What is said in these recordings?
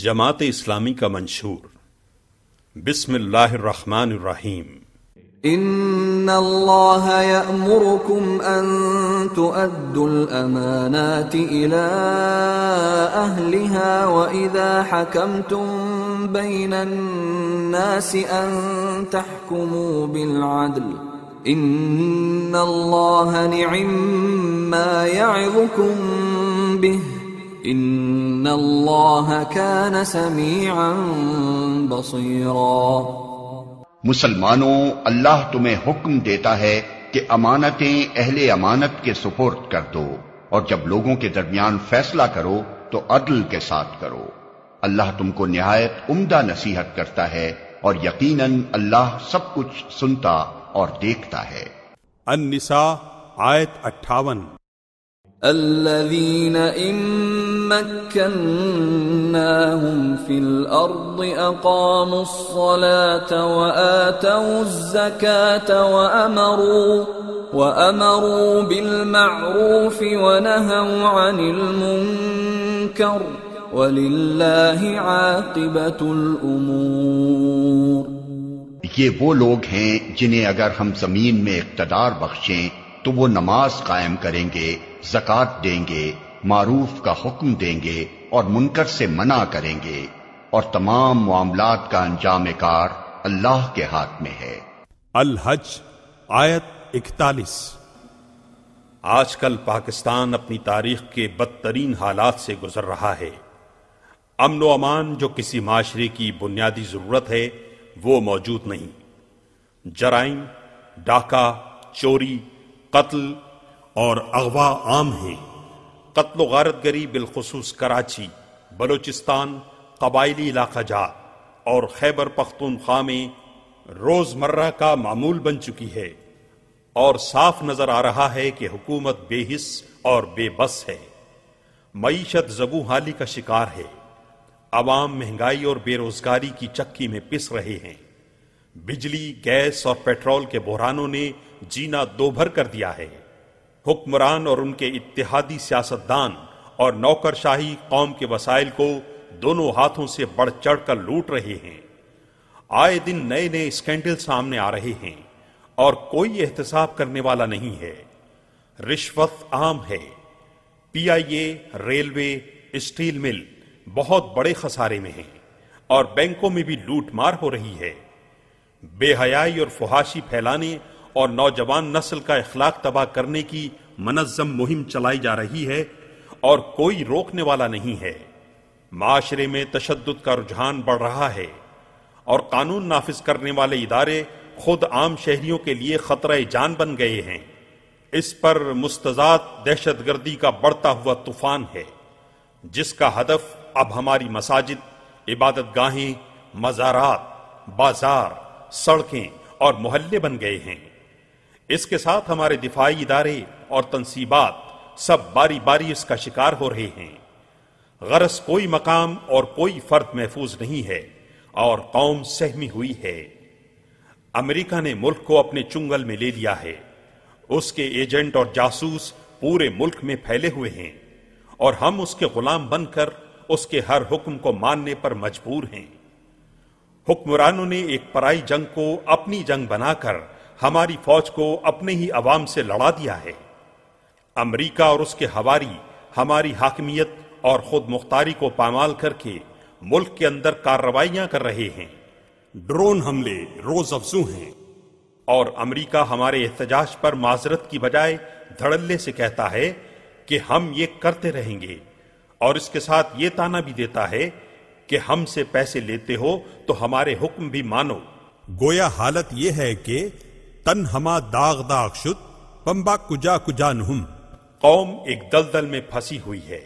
جماعت اسلامی کا منشور۔ بسم اللہ الرحمن الرحیم۔ ان اللہ یأمرکم ان تؤدوا الامانات الى اہلها واذا حکمتم بین الناس ان تحکموا بالعدل ان اللہ نعم ما یعظکم به ان اللہ کان سمیعا بصیرا۔ مسلمانوں، اللہ تمہیں حکم دیتا ہے کہ امانتیں اہل امانت کے سپرد کر دو، اور جب لوگوں کے درمیان فیصلہ کرو تو عدل کے ساتھ کرو۔ اللہ تم کو نہایت عمدہ نصیحت کرتا ہے، اور یقیناً اللہ سب کچھ سنتا اور دیکھتا ہے۔ النساء آیت 58۔ الذين إن مكناهم في الأرض أقاموا الصلاة وآتوا الزكاة وأمروا بالمعروف ونهوا عن المنكر ولله عاقبة الأمور۔ یہ وہ لوگ ہیں جنہیں اگر ہم زمین میں اقتدار بخشیں تو وہ نماز قائم کریں گے، زکوٰۃ دیں گے، معروف کا حکم دیں گے اور منکر سے منع کریں گے، اور تمام معاملات کا انجام کار اللہ کے ہاتھ میں ہے۔ الحج آیت 41۔ آج کل پاکستان اپنی تاریخ کے بدترین حالات سے گزر رہا ہے۔ امن و امان جو کسی معاشرے کی بنیادی ضرورت ہے وہ موجود نہیں۔ جرائم، ڈاکہ، چوری، قتل اور اغوا عام ہیں۔ قتل و غارت گری بالخصوص کراچی، بلوچستان، قبائلی علاقہ جات اور خیبر پختونخوا میں روزمرہ کا معمول بن چکی ہے، اور صاف نظر آ رہا ہے کہ حکومت بے حس اور بے بس ہے۔ معیشت زبوں حالی کا شکار ہے۔ عوام مہنگائی اور بے روزگاری کی چکی میں پس رہے ہیں۔ بجلی، گیس اور پیٹرول کے بحرانوں نے جینا دو بھر کر دیا ہے۔ حکمران اور ان کے اتحادی سیاستدان اور نوکر شاہی قوم کے وسائل کو دونوں ہاتھوں سے بڑھ چڑھ کر لوٹ رہے ہیں۔ آئے دن نئے نئے اسکینڈل سامنے آ رہے ہیں اور کوئی احتساب کرنے والا نہیں ہے۔ رشوت عام ہے۔ پی آئی اے، ریلوے، اسٹیل مل بہت بڑے خسارے میں ہیں، اور بینکوں میں بھی لوٹ مار ہو رہی ہے۔ بے حیائی اور فحاشی پھیلانے اور نوجوان نسل کا اخلاق تباہ کرنے کی منظم مہم چلائی جا رہی ہے، اور کوئی روکنے والا نہیں ہے۔ معاشرے میں تشدد کا رجحان بڑھ رہا ہے، اور قانون نافذ کرنے والے ادارے خود عام شہریوں کے لیے خطرہ جان بن گئے ہیں۔ اس پر مستضاد دہشت گردی کا بڑھتا ہوا طوفان ہے، جس کا ہدف اب ہماری مساجد، عبادت گاہیں، مزارات، بازار، سڑکیں اور محلے بن گئے ہیں۔ اس کے ساتھ ہمارے دفاعی ادارے اور تنصیبات سب باری باری اس کا شکار ہو رہے ہیں۔ غرض کوئی مقام اور کوئی فرد محفوظ نہیں ہے، اور قوم سہمی ہوئی ہے۔ امریکہ نے ملک کو اپنے چنگل میں لے لیا ہے۔ اس کے ایجنٹ اور جاسوس پورے ملک میں پھیلے ہوئے ہیں، اور ہم اس کے غلام بن کر اس کے ہر حکم کو ماننے پر مجبور ہیں۔ حکمرانوں نے ایک پرائی جنگ کو اپنی جنگ بنا کر ہماری فوج کو اپنے ہی عوام سے لڑا دیا ہے۔ امریکہ اور اس کے ہواری ہماری حاکمیت اور خود مختاری کو پامال کر کے ملک کے اندر کارروائیاں کر رہے ہیں۔ ڈرون حملے روز افزوں ہیں، اور امریکہ ہمارے احتجاج پر معذرت کی بجائے دھڑلے سے کہتا ہے کہ ہم یہ کرتے رہیں گے، اور اس کے ساتھ یہ تانا بھی دیتا ہے کہ ہم سے پیسے لیتے ہو تو ہمارے حکم بھی مانو۔ گویا حالت یہ ہے کہ تن ہما داغ داغ شد پمبا کجا کجا نہم۔ قوم ایک دلدل میں پھنسی ہوئی ہے،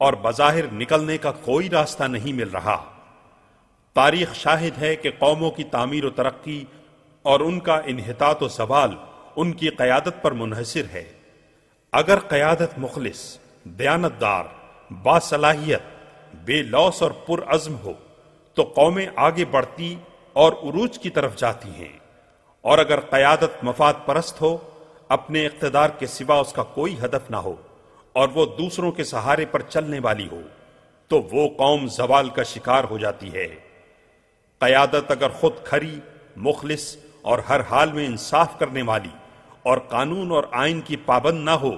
اور بظاہر نکلنے کا کوئی راستہ نہیں مل رہا۔ تاریخ شاہد ہے کہ قوموں کی تعمیر و ترقی اور ان کا انحطاط و زوال ان کی قیادت پر منحصر ہے۔ اگر قیادت مخلص، دیانتدار، باصلاحیت، بے لوث اور پرعزم ہو تو قومیں آگے بڑھتی اور عروج کی طرف جاتی ہیں، اور اگر قیادت مفاد پرست ہو، اپنے اقتدار کے سوا اس کا کوئی ہدف نہ ہو، اور وہ دوسروں کے سہارے پر چلنے والی ہو، تو وہ قوم زوال کا شکار ہو جاتی ہے۔ قیادت اگر خود کھری، مخلص اور ہر حال میں انصاف کرنے والی اور قانون اور آئین کی پابند نہ ہو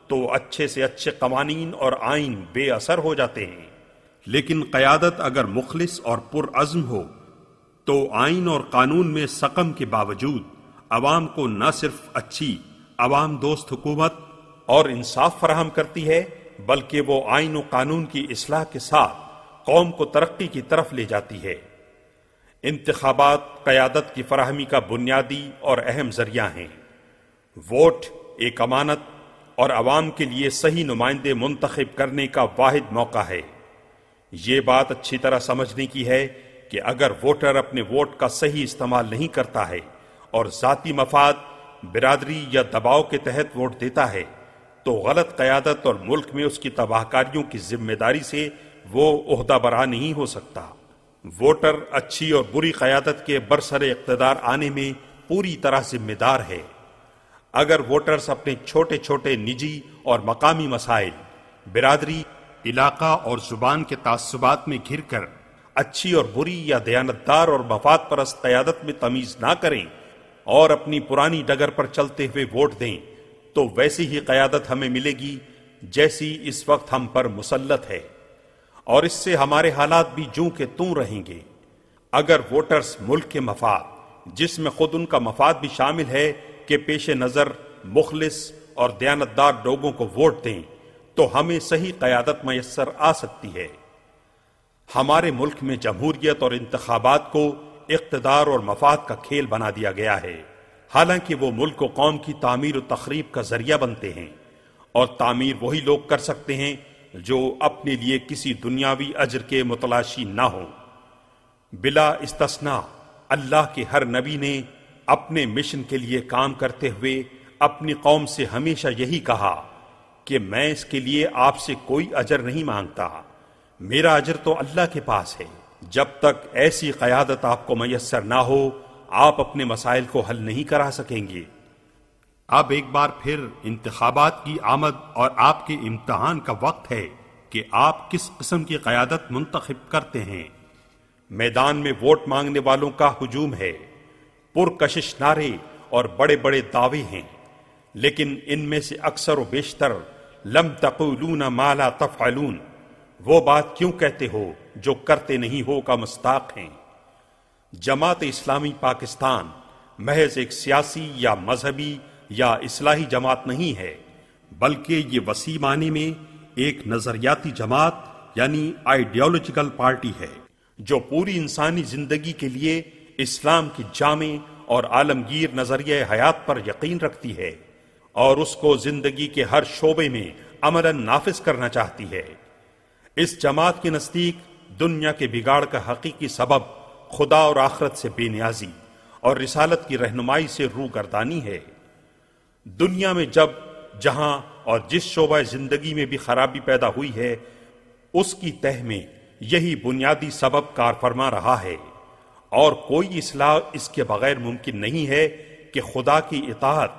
تو اچھے سے اچھے قوانین اور آئین بے اثر ہو جاتے ہیں۔ لیکن قیادت اگر مخلص اور پرعزم ہو تو آئین اور قانون میں سقم کے باوجود عوام کو نہ صرف اچھی عوام دوست حکومت اور انصاف فراہم کرتی ہے، بلکہ وہ آئین و قانون کی اصلاح کے ساتھ قوم کو ترقی کی طرف لے جاتی ہے۔ انتخابات قیادت کی فراہمی کا بنیادی اور اہم ذریعہ ہیں۔ ووٹ ایک امانت اور عوام کے لیے صحیح نمائندے منتخب کرنے کا واحد موقع ہے۔ یہ بات اچھی طرح سمجھنے کی ہے کہ اگر ووٹر اپنے ووٹ کا صحیح استعمال نہیں کرتا ہے اور ذاتی مفاد، برادری یا دباؤ کے تحت ووٹ دیتا ہے تو غلط قیادت اور ملک میں اس کی تباہ کاریوں کی ذمہ داری سے وہ عہدہ برا نہیں ہو سکتا۔ ووٹر اچھی اور بری قیادت کے برسر اقتدار آنے میں پوری طرح ذمہ دار ہے۔ اگر ووٹرز اپنے چھوٹے چھوٹے نجی اور مقامی مسائل، برادری، علاقہ اور زبان کے تعصبات میں گھر کر اچھی اور بری یا دیانتدار اور مفاد پرست قیادت میں تمیز نہ کریں اور اپنی پرانی ڈگر پر چلتے ہوئے ووٹ دیں تو ویسی ہی قیادت ہمیں ملے گی جیسی اس وقت ہم پر مسلط ہے، اور اس سے ہمارے حالات بھی جوں کے توں رہیں گے۔ اگر ووٹرز ملک کے مفاد، جس میں خود ان کا مفاد بھی شامل ہے، کے پیش نظر مخلص اور دیانتدار لوگوں کو ووٹ دیں تو ہمیں صحیح قیادت میسر آ سکتی ہے۔ ہمارے ملک میں جمہوریت اور انتخابات کو اقتدار اور مفاد کا کھیل بنا دیا گیا ہے، حالانکہ وہ ملک و قوم کی تعمیر و تخریب کا ذریعہ بنتے ہیں، اور تعمیر وہی لوگ کر سکتے ہیں جو اپنے لیے کسی دنیاوی اجر کے متلاشی نہ ہوں۔ بلا استثناء اللہ کے ہر نبی نے اپنے مشن کے لیے کام کرتے ہوئے اپنی قوم سے ہمیشہ یہی کہا کہ میں اس کے لیے آپ سے کوئی اجر نہیں مانگتا، میرا اجر تو اللہ کے پاس ہے۔ جب تک ایسی قیادت آپ کو میسر نہ ہو آپ اپنے مسائل کو حل نہیں کرا سکیں گے۔ اب ایک بار پھر انتخابات کی آمد اور آپ کے امتحان کا وقت ہے کہ آپ کس قسم کی قیادت منتخب کرتے ہیں۔ میدان میں ووٹ مانگنے والوں کا ہجوم ہے، پرکشش نعرے اور بڑے بڑے دعوے ہیں، لیکن ان میں سے اکثر و بیشتر لم تقولون ما لا تفعلون، وہ بات کیوں کہتے ہو جو کرتے نہیں ہو کا مصداق ہیں۔ جماعت اسلامی پاکستان محض ایک سیاسی یا مذہبی یا اصلاحی جماعت نہیں ہے، بلکہ یہ وسیع معنی میں ایک نظریاتی جماعت یعنی آئیڈیالوجیکل پارٹی ہے جو پوری انسانی زندگی کے لیے اسلام کی جامع اور عالمگیر نظریہ حیات پر یقین رکھتی ہے اور اس کو زندگی کے ہر شعبے میں عملاً نافذ کرنا چاہتی ہے۔ اس جماعت کے نزدیک دنیا کے بگاڑ کا حقیقی سبب خدا اور آخرت سے بے نیازی اور رسالت کی رہنمائی سے روگردانی ہے۔ دنیا میں جب، جہاں اور جس شعبہ زندگی میں بھی خرابی پیدا ہوئی ہے، اس کی تہ میں یہی بنیادی سبب کار فرما رہا ہے، اور کوئی اصلاح اس کے بغیر ممکن نہیں ہے کہ خدا کی اطاعت،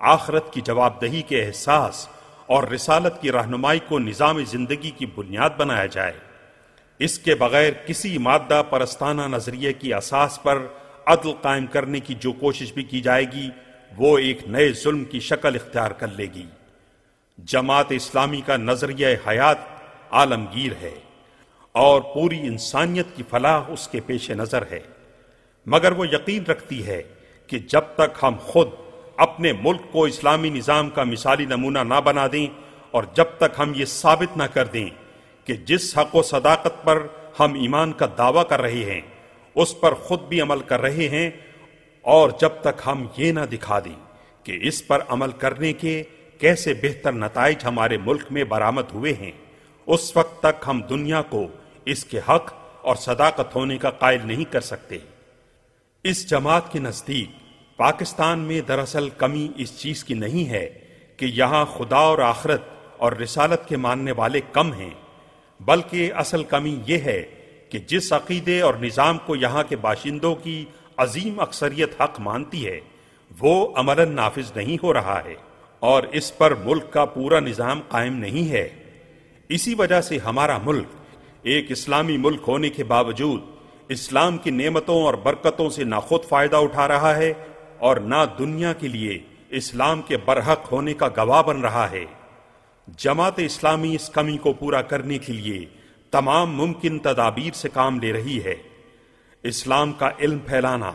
آخرت کی جواب دہی کے احساس اور رسالت کی رہنمائی کو نظام زندگی کی بنیاد بنایا جائے۔ اس کے بغیر کسی مادہ پرستانہ نظریے کی اساس پر عدل قائم کرنے کی جو کوشش بھی کی جائے گی وہ ایک نئے ظلم کی شکل اختیار کر لے گی۔ جماعت اسلامی کا نظریہ حیات عالمگیر ہے اور پوری انسانیت کی فلاح اس کے پیش نظر ہے، مگر وہ یقین رکھتی ہے کہ جب تک ہم خود اپنے ملک کو اسلامی نظام کا مثالی نمونہ نہ بنا دیں اور جب تک ہم یہ ثابت نہ کر دیں کہ جس حق و صداقت پر ہم ایمان کا دعویٰ کر رہے ہیں اس پر خود بھی عمل کر رہے ہیں، اور جب تک ہم یہ نہ دکھا دیں کہ اس پر عمل کرنے کے کیسے بہتر نتائج ہمارے ملک میں برآمد ہوئے ہیں، اس وقت تک ہم دنیا کو اس کے حق اور صداقت ہونے کا قائل نہیں کر سکتے۔ اس جماعت کے نزدیک پاکستان میں دراصل کمی اس چیز کی نہیں ہے کہ یہاں خدا اور آخرت اور رسالت کے ماننے والے کم ہیں، بلکہ اصل کمی یہ ہے کہ جس عقیدے اور نظام کو یہاں کے باشندوں کی عظیم اکثریت حق مانتی ہے وہ عملاً نافذ نہیں ہو رہا ہے، اور اس پر ملک کا پورا نظام قائم نہیں ہے۔ اسی وجہ سے ہمارا ملک ایک اسلامی ملک ہونے کے باوجود اسلام کی نعمتوں اور برکتوں سے نہ خود فائدہ اٹھا رہا ہے اور نہ دنیا کے لیے اسلام کے برحق ہونے کا گواہ بن رہا ہے۔ جماعت اسلامی اس کمی کو پورا کرنے کے لیے تمام ممکن تدابیر سے کام لے رہی ہے۔ اسلام کا علم پھیلانا،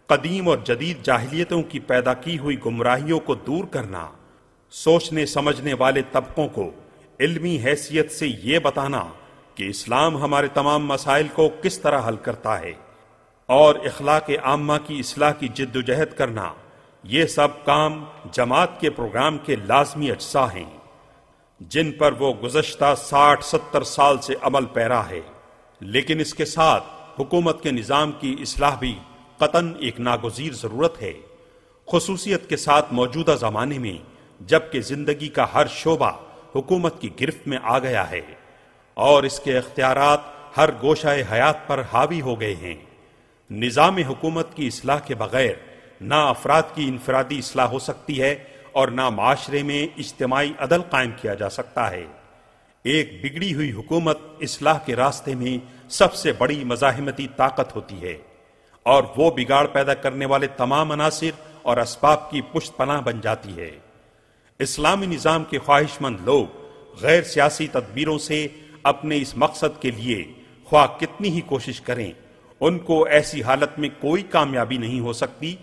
قدیم اور جدید جاہلیتوں کی پیدا کی ہوئی گمراہیوں کو دور کرنا، سوچنے سمجھنے والے طبقوں کو علمی حیثیت سے یہ بتانا کہ اسلام ہمارے تمام مسائل کو کس طرح حل کرتا ہے، اور اخلاق عامہ کی اصلاح کی جد و جہد کرنا، یہ سب کام جماعت کے پروگرام کے لازمی اجزاء ہیں جن پر وہ گزشتہ 60-70 سال سے عمل پیرا ہے۔ لیکن اس کے ساتھ حکومت کے نظام کی اصلاح بھی قطعاً ایک ناگزیر ضرورت ہے، خصوصیت کے ساتھ موجودہ زمانے میں جبکہ زندگی کا ہر شعبہ حکومت کی گرفت میں آ گیا ہے اور اس کے اختیارات ہر گوشہ حیات پر حاوی ہو گئے ہیں۔ نظام حکومت کی اصلاح کے بغیر نہ افراد کی انفرادی اصلاح ہو سکتی ہے اور نہ معاشرے میں اجتماعی عدل قائم کیا جا سکتا ہے۔ ایک بگڑی ہوئی حکومت اصلاح کے راستے میں سب سے بڑی مزاحمتی طاقت ہوتی ہے اور وہ بگاڑ پیدا کرنے والے تمام عناصر اور اسباب کی پشت پناہ بن جاتی ہے۔ اسلامی نظام کے خواہش مند لوگ غیر سیاسی تدبیروں سے اپنے اس مقصد کے لیے خواہ کتنی ہی کوشش کریں، ان کو ایسی حالت میں کوئی کامیابی نہیں ہو سکتی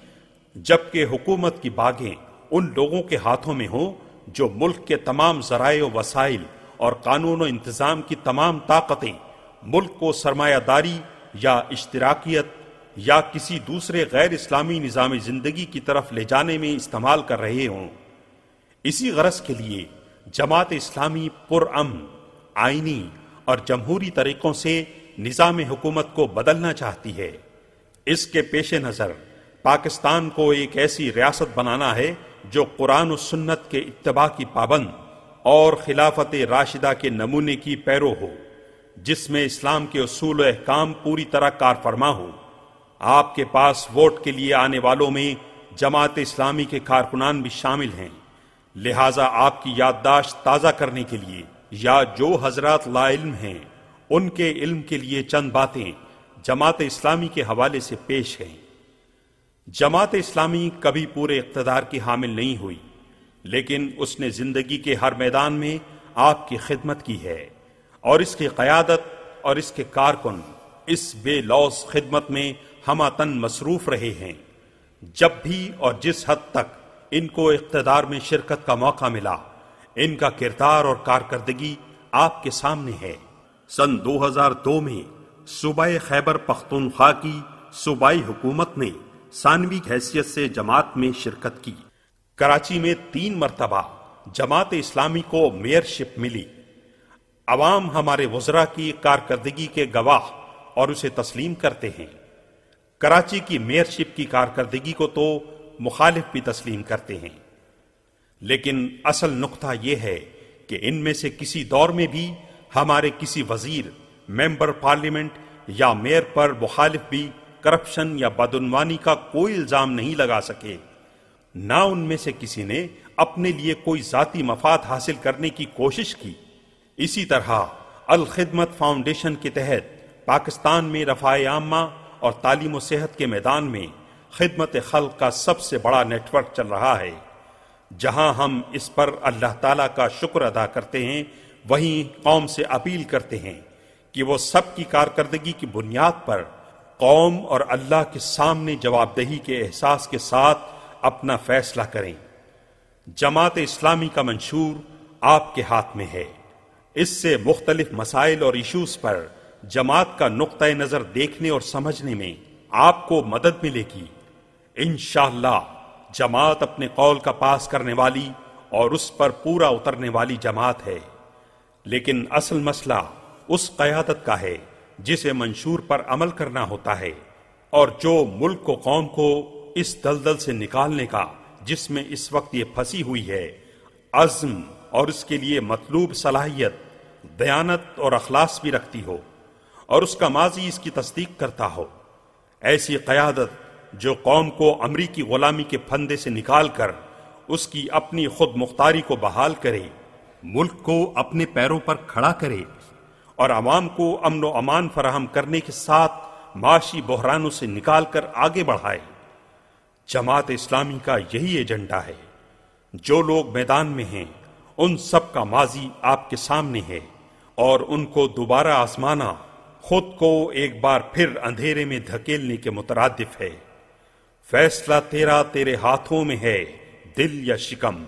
جبکہ حکومت کی باغیں ان لوگوں کے ہاتھوں میں ہوں جو ملک کے تمام ذرائع و وسائل اور قانون و انتظام کی تمام طاقتیں ملک کو سرمایہ داری یا اشتراکیت یا کسی دوسرے غیر اسلامی نظام زندگی کی طرف لے جانے میں استعمال کر رہے ہوں۔ اسی غرض کے لیے جماعت اسلامی پرامن، آئینی اور جمہوری طریقوں سے نظام حکومت کو بدلنا چاہتی ہے۔ اس کے پیش نظر پاکستان کو ایک ایسی ریاست بنانا ہے جو قرآن و سنت کے اتباع کی پابند اور خلافت راشدہ کے نمونے کی پیرو ہو، جس میں اسلام کے اصول و احکام پوری طرح کار فرما ہو۔ آپ کے پاس ووٹ کے لیے آنے والوں میں جماعت اسلامی کے کارکنان بھی شامل ہیں، لہٰذا آپ کی یادداشت تازہ کرنے کے لیے یا جو حضرات لا علم ہیں ان کے علم کے لیے چند باتیں جماعت اسلامی کے حوالے سے پیش ہیں۔ جماعت اسلامی کبھی پورے اقتدار کی حامل نہیں ہوئی، لیکن اس نے زندگی کے ہر میدان میں آپ کی خدمت کی ہے اور اس کی قیادت اور اس کے کارکن اس بے لوث خدمت میں ہمہ مصروف رہے ہیں۔ جب بھی اور جس حد تک ان کو اقتدار میں شرکت کا موقع ملا، ان کا کردار اور کارکردگی آپ کے سامنے ہے۔ سن 2002 میں صوبہ خیبر پختونخوا کی صوبائی حکومت نے ثانوی حیثیت سے جماعت میں شرکت کی۔ کراچی میں 3 مرتبہ جماعت اسلامی کو میئرشپ ملی۔ عوام ہمارے وزراء کی کارکردگی کے گواہ اور اسے تسلیم کرتے ہیں۔ کراچی کی میئرشپ کی کارکردگی کو تو مخالف بھی تسلیم کرتے ہیں، لیکن اصل نقطہ یہ ہے کہ ان میں سے کسی دور میں بھی ہمارے کسی وزیر، ممبر پارلیمنٹ یا میئر پر مخالف بھی کرپشن یا بدعنوانی کا کوئی الزام نہیں لگا سکے۔ نہ ان میں سے کسی نے اپنے لیے کوئی ذاتی مفاد حاصل کرنے کی کوشش کی۔ اسی طرح الخدمت فاؤنڈیشن کے تحت پاکستان میں رفاہ عامہ اور تعلیم و صحت کے میدان میں خدمت خلق کا سب سے بڑا نیٹ ورک چل رہا ہے۔ جہاں ہم اس پر اللہ تعالیٰ کا شکر ادا کرتے ہیں، وہیں قوم سے اپیل کرتے ہیں کہ وہ سب کی کارکردگی کی بنیاد پر قوم اور اللہ کے سامنے جواب دہی کے احساس کے ساتھ اپنا فیصلہ کریں۔ جماعت اسلامی کا منشور آپ کے ہاتھ میں ہے۔ اس سے مختلف مسائل اور ایشوز پر جماعت کا نقطہ نظر دیکھنے اور سمجھنے میں آپ کو مدد ملے گی۔ انشاءاللہ جماعت اپنے قول کا پاس کرنے والی اور اس پر پورا اترنے والی جماعت ہے، لیکن اصل مسئلہ اس قیادت کا ہے جسے منشور پر عمل کرنا ہوتا ہے، اور جو ملک کو قوم کو اس دلدل سے نکالنے کا جس میں اس وقت یہ پھنسی ہوئی ہے عزم اور اس کے لیے مطلوب صلاحیت، دیانت اور اخلاص بھی رکھتی ہو اور اس کا ماضی اس کی تصدیق کرتا ہو۔ ایسی قیادت جو قوم کو امریکی غلامی کے پھندے سے نکال کر اس کی اپنی خود مختاری کو بحال کرے، ملک کو اپنے پیروں پر کھڑا کرے اور عوام کو امن و امان فراہم کرنے کے ساتھ معاشی بحرانوں سے نکال کر آگے بڑھائے۔ جماعت اسلامی کا یہی ایجنڈا ہے۔ جو لوگ میدان میں ہیں ان سب کا ماضی آپ کے سامنے ہے، اور ان کو دوبارہ آزمانا خود کو ایک بار پھر اندھیرے میں دھکیلنے کے مترادف ہے۔ فیصلہ تیرا تیرے ہاتھوں میں ہے، دل یا شکم۔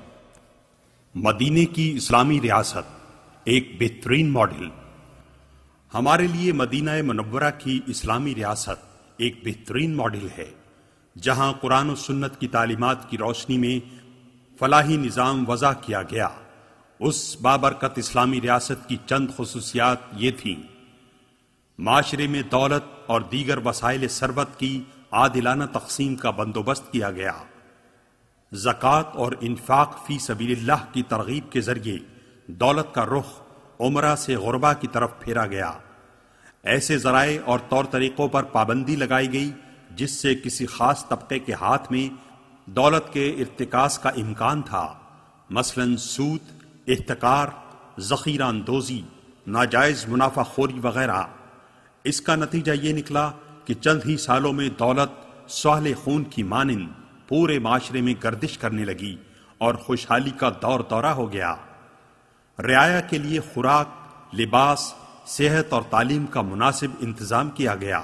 مدینے کی اسلامی ریاست ایک بہترین ماڈل۔ ہمارے لیے مدینہ منورہ کی اسلامی ریاست ایک بہترین ماڈل ہے، جہاں قرآن و سنت کی تعلیمات کی روشنی میں فلاحی نظام وضع کیا گیا۔ اس بابرکت اسلامی ریاست کی چند خصوصیات یہ تھیں: معاشرے میں دولت اور دیگر وسائل ثروت کی عادلانہ تقسیم کا بندوبست کیا گیا، زکوٰۃ اور انفاق فی سبیل اللہ کی ترغیب کے ذریعے دولت کا رخ عمرہ سے غربا کی طرف پھیرا گیا، ایسے ذرائع اور طور طریقوں پر پابندی لگائی گئی جس سے کسی خاص طبقے کے ہاتھ میں دولت کے ارتکاز کا امکان تھا، مثلا سود، احتکار، ذخیرہ اندوزی، ناجائز منافع خوری وغیرہ۔ اس کا نتیجہ یہ نکلا کہ چند ہی سالوں میں دولت سوال خون کی مانند پورے معاشرے میں گردش کرنے لگی اور خوشحالی کا دور دورہ ہو گیا۔ رعایا کے لیے خوراک، لباس، صحت اور تعلیم کا مناسب انتظام کیا گیا۔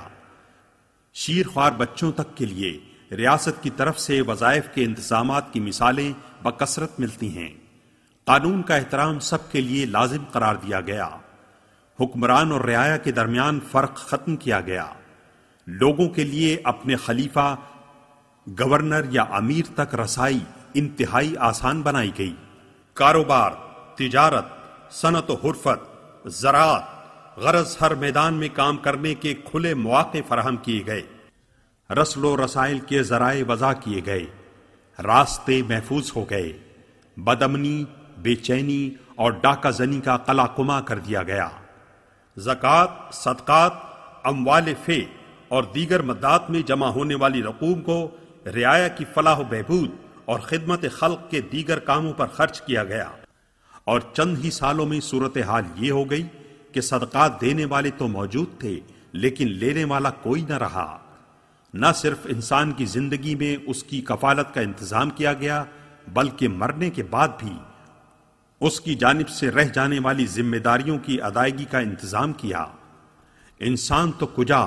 شیرخوار بچوں تک کے لیے ریاست کی طرف سے وظائف کے انتظامات کی مثالیں بکثرت ملتی ہیں۔ قانون کا احترام سب کے لیے لازم قرار دیا گیا۔ حکمران اور رعایا کے درمیان فرق ختم کیا گیا۔ لوگوں کے لیے اپنے خلیفہ، گورنر یا امیر تک رسائی انتہائی آسان بنائی گئی۔ کاروبار، تجارت، صنعت و حرفت، زراعت، غرض ہر میدان میں کام کرنے کے کھلے مواقع فراہم کیے گئے۔ رسل و رسائل کے ذرائع وضع کیے گئے، راستے محفوظ ہو گئے، بدامنی، بے چینی اور ڈاکہ زنی کا قلع قمع کر دیا گیا۔ زکوٰۃ، صدقات، اموال فے اور دیگر مدات میں جمع ہونے والی رقوم کو رعایا کی فلاح و بہبود اور خدمت خلق کے دیگر کاموں پر خرچ کیا گیا، اور چند ہی سالوں میں صورتحال یہ ہو گئی کہ صدقات دینے والے تو موجود تھے لیکن لینے والا کوئی نہ رہا۔ نہ صرف انسان کی زندگی میں اس کی کفالت کا انتظام کیا گیا بلکہ مرنے کے بعد بھی اس کی جانب سے رہ جانے والی ذمہ داریوں کی ادائیگی کا انتظام کیا۔ انسان تو کجا،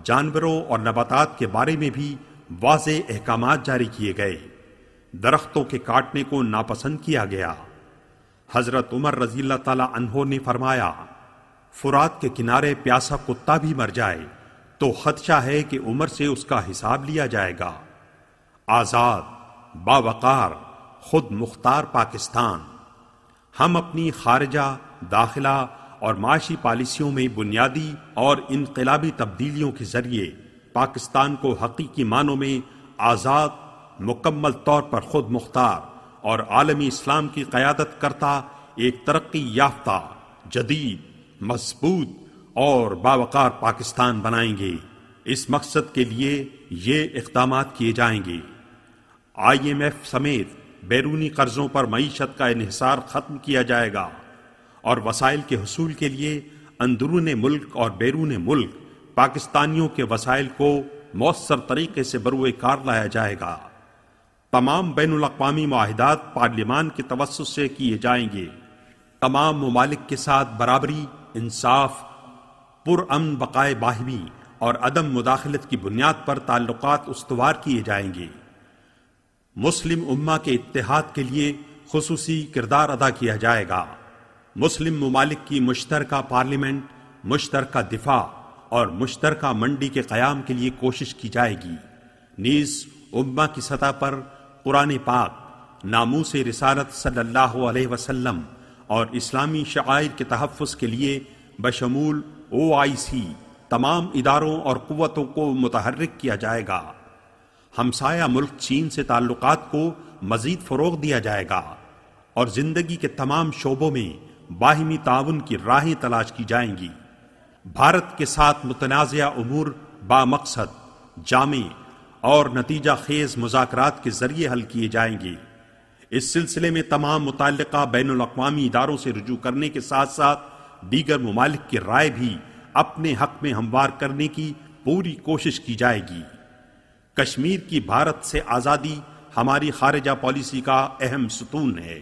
جانوروں اور نباتات کے بارے میں بھی واضح احکامات جاری کیے گئے۔ درختوں کے کاٹنے کو ناپسند کیا گیا۔ حضرت عمر رضی اللہ تعالی عنہ نے فرمایا، فرات کے کنارے پیاسا کتا بھی مر جائے تو خدشہ ہے کہ عمر سے اس کا حساب لیا جائے گا۔ آزاد، باوقار، خود مختار پاکستان۔ ہم اپنی خارجہ، داخلہ اور معاشی پالیسیوں میں بنیادی اور انقلابی تبدیلیوں کے ذریعے پاکستان کو حقیقی معنوں میں آزاد، مکمل طور پر خود مختار اور عالمی اسلام کی قیادت کرتا ایک ترقی یافتہ، جدید، مضبوط اور باوقار پاکستان بنائیں گے۔ اس مقصد کے لیے یہ اقدامات کیے جائیں گے: IMF سمیت بیرونی قرضوں پر معیشت کا انحصار ختم کیا جائے گا، اور وسائل کے حصول کے لیے اندرون ملک اور بیرون ملک پاکستانیوں کے وسائل کو مؤثر طریقے سے بروئے کار لایا جائے گا۔ تمام بین الاقوامی معاہدات پارلیمان کے توسط سے کیے جائیں گے۔ تمام ممالک کے ساتھ برابری، انصاف، پرامن بقائے باہمی اور عدم مداخلت کی بنیاد پر تعلقات استوار کیے جائیں گے۔ مسلم امہ کے اتحاد کے لیے خصوصی کردار ادا کیا جائے گا۔ مسلم ممالک کی مشترکہ پارلیمنٹ، مشترکہ دفاع اور مشترکہ منڈی کے قیام کے لیے کوشش کی جائے گی۔ نیز امہ کی سطح پر قرآن پاک، ناموس رسالت صلی اللہ علیہ وسلم اور اسلامی شعائر کے تحفظ کے لیے بشمول OIC تمام اداروں اور قوتوں کو متحرک کیا جائے گا۔ ہمسایہ ملک چین سے تعلقات کو مزید فروغ دیا جائے گا اور زندگی کے تمام شعبوں میں باہمی تعاون کی راہیں تلاش کی جائیں گی۔ بھارت کے ساتھ متنازعہ امور بامقصد، جامع اور نتیجہ خیز مذاکرات کے ذریعے حل کیے جائیں گے۔ اس سلسلے میں تمام متعلقہ بین الاقوامی اداروں سے رجوع کرنے کے ساتھ ساتھ دیگر ممالک کی رائے بھی اپنے حق میں ہموار کرنے کی پوری کوشش کی جائے گی۔ کشمیر کی بھارت سے آزادی ہماری خارجہ پالیسی کا اہم ستون ہے۔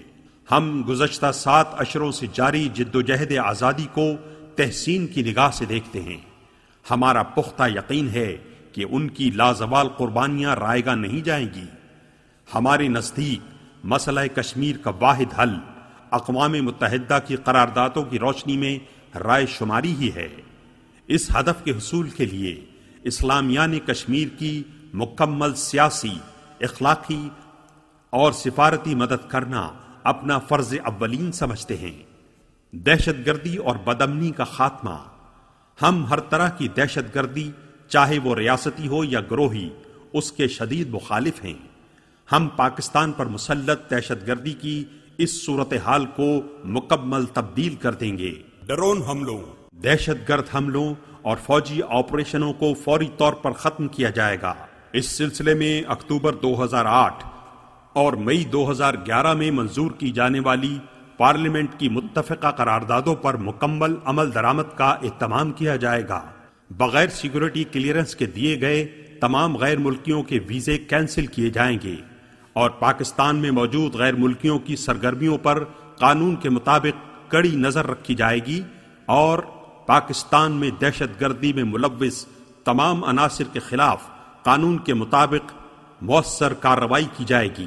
ہم گزشتہ 7 اشروں سے جاری جدوجہد آزادی کو تحسین کی نگاہ سے دیکھتے ہیں۔ ہمارا پختہ یقین ہے کہ ان کی لازوال قربانیاں رائیگاں نہیں جائیں گی۔ ہمارے نزدیک مسئلہ کشمیر کا واحد حل اقوام متحدہ کی قراردادوں کی روشنی میں رائے شماری ہی ہے۔ اس ہدف کے حصول کے لیے اسلامیان کشمیر کی مکمل سیاسی، اخلاقی اور سفارتی مدد کرنا اپنا فرض اولین سمجھتے ہیں۔ دہشت گردی اور بدامنی کا خاتمہ۔ ہم ہر طرح کی دہشت گردی، چاہے وہ ریاستی ہو یا گروہی، اس کے شدید مخالف ہیں۔ ہم پاکستان پر مسلط دہشت گردی کی اس صورتحال کو مکمل تبدیل کر دیں گے۔ ڈرون حملوں، دہشت گرد حملوں اور فوجی آپریشنوں کو فوری طور پر ختم کیا جائے گا۔ اس سلسلے میں اکتوبر 2008 اور مئی 2011 میں منظور کی جانے والی پارلیمنٹ کی متفقہ قراردادوں پر مکمل عمل درآمد کا اہتمام کیا جائے گا۔ بغیر سیکورٹی کلیئرنس کے دیے گئے تمام غیر ملکیوں کے ویزے کینسل کیے جائیں گے اور پاکستان میں موجود غیر ملکیوں کی سرگرمیوں پر قانون کے مطابق کڑی نظر رکھی جائے گی اور پاکستان میں دہشت گردی میں ملوث تمام عناصر کے خلاف قانون کے مطابق مؤثر کارروائی کی جائے گی۔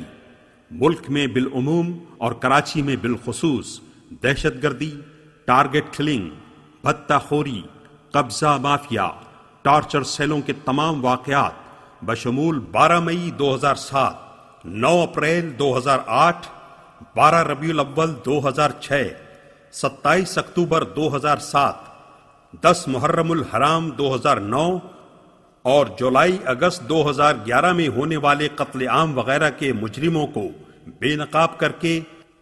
ملک میں بالعموم اور کراچی میں بالخصوص دہشت گردی، ٹارگٹ کلنگ، بھتہ خوری، قبضہ مافیا، ٹارچر سیلوں کے تمام واقعات بشمول 12 مئی 2007، 9 اپریل 2008، 12 ربیع الاول 2006، 27 اکتوبر 2007، 10 محرم الحرام 2009 اور جولائی اگست 2011 میں ہونے والے قتل عام وغیرہ کے مجرموں کو بے نقاب کر کے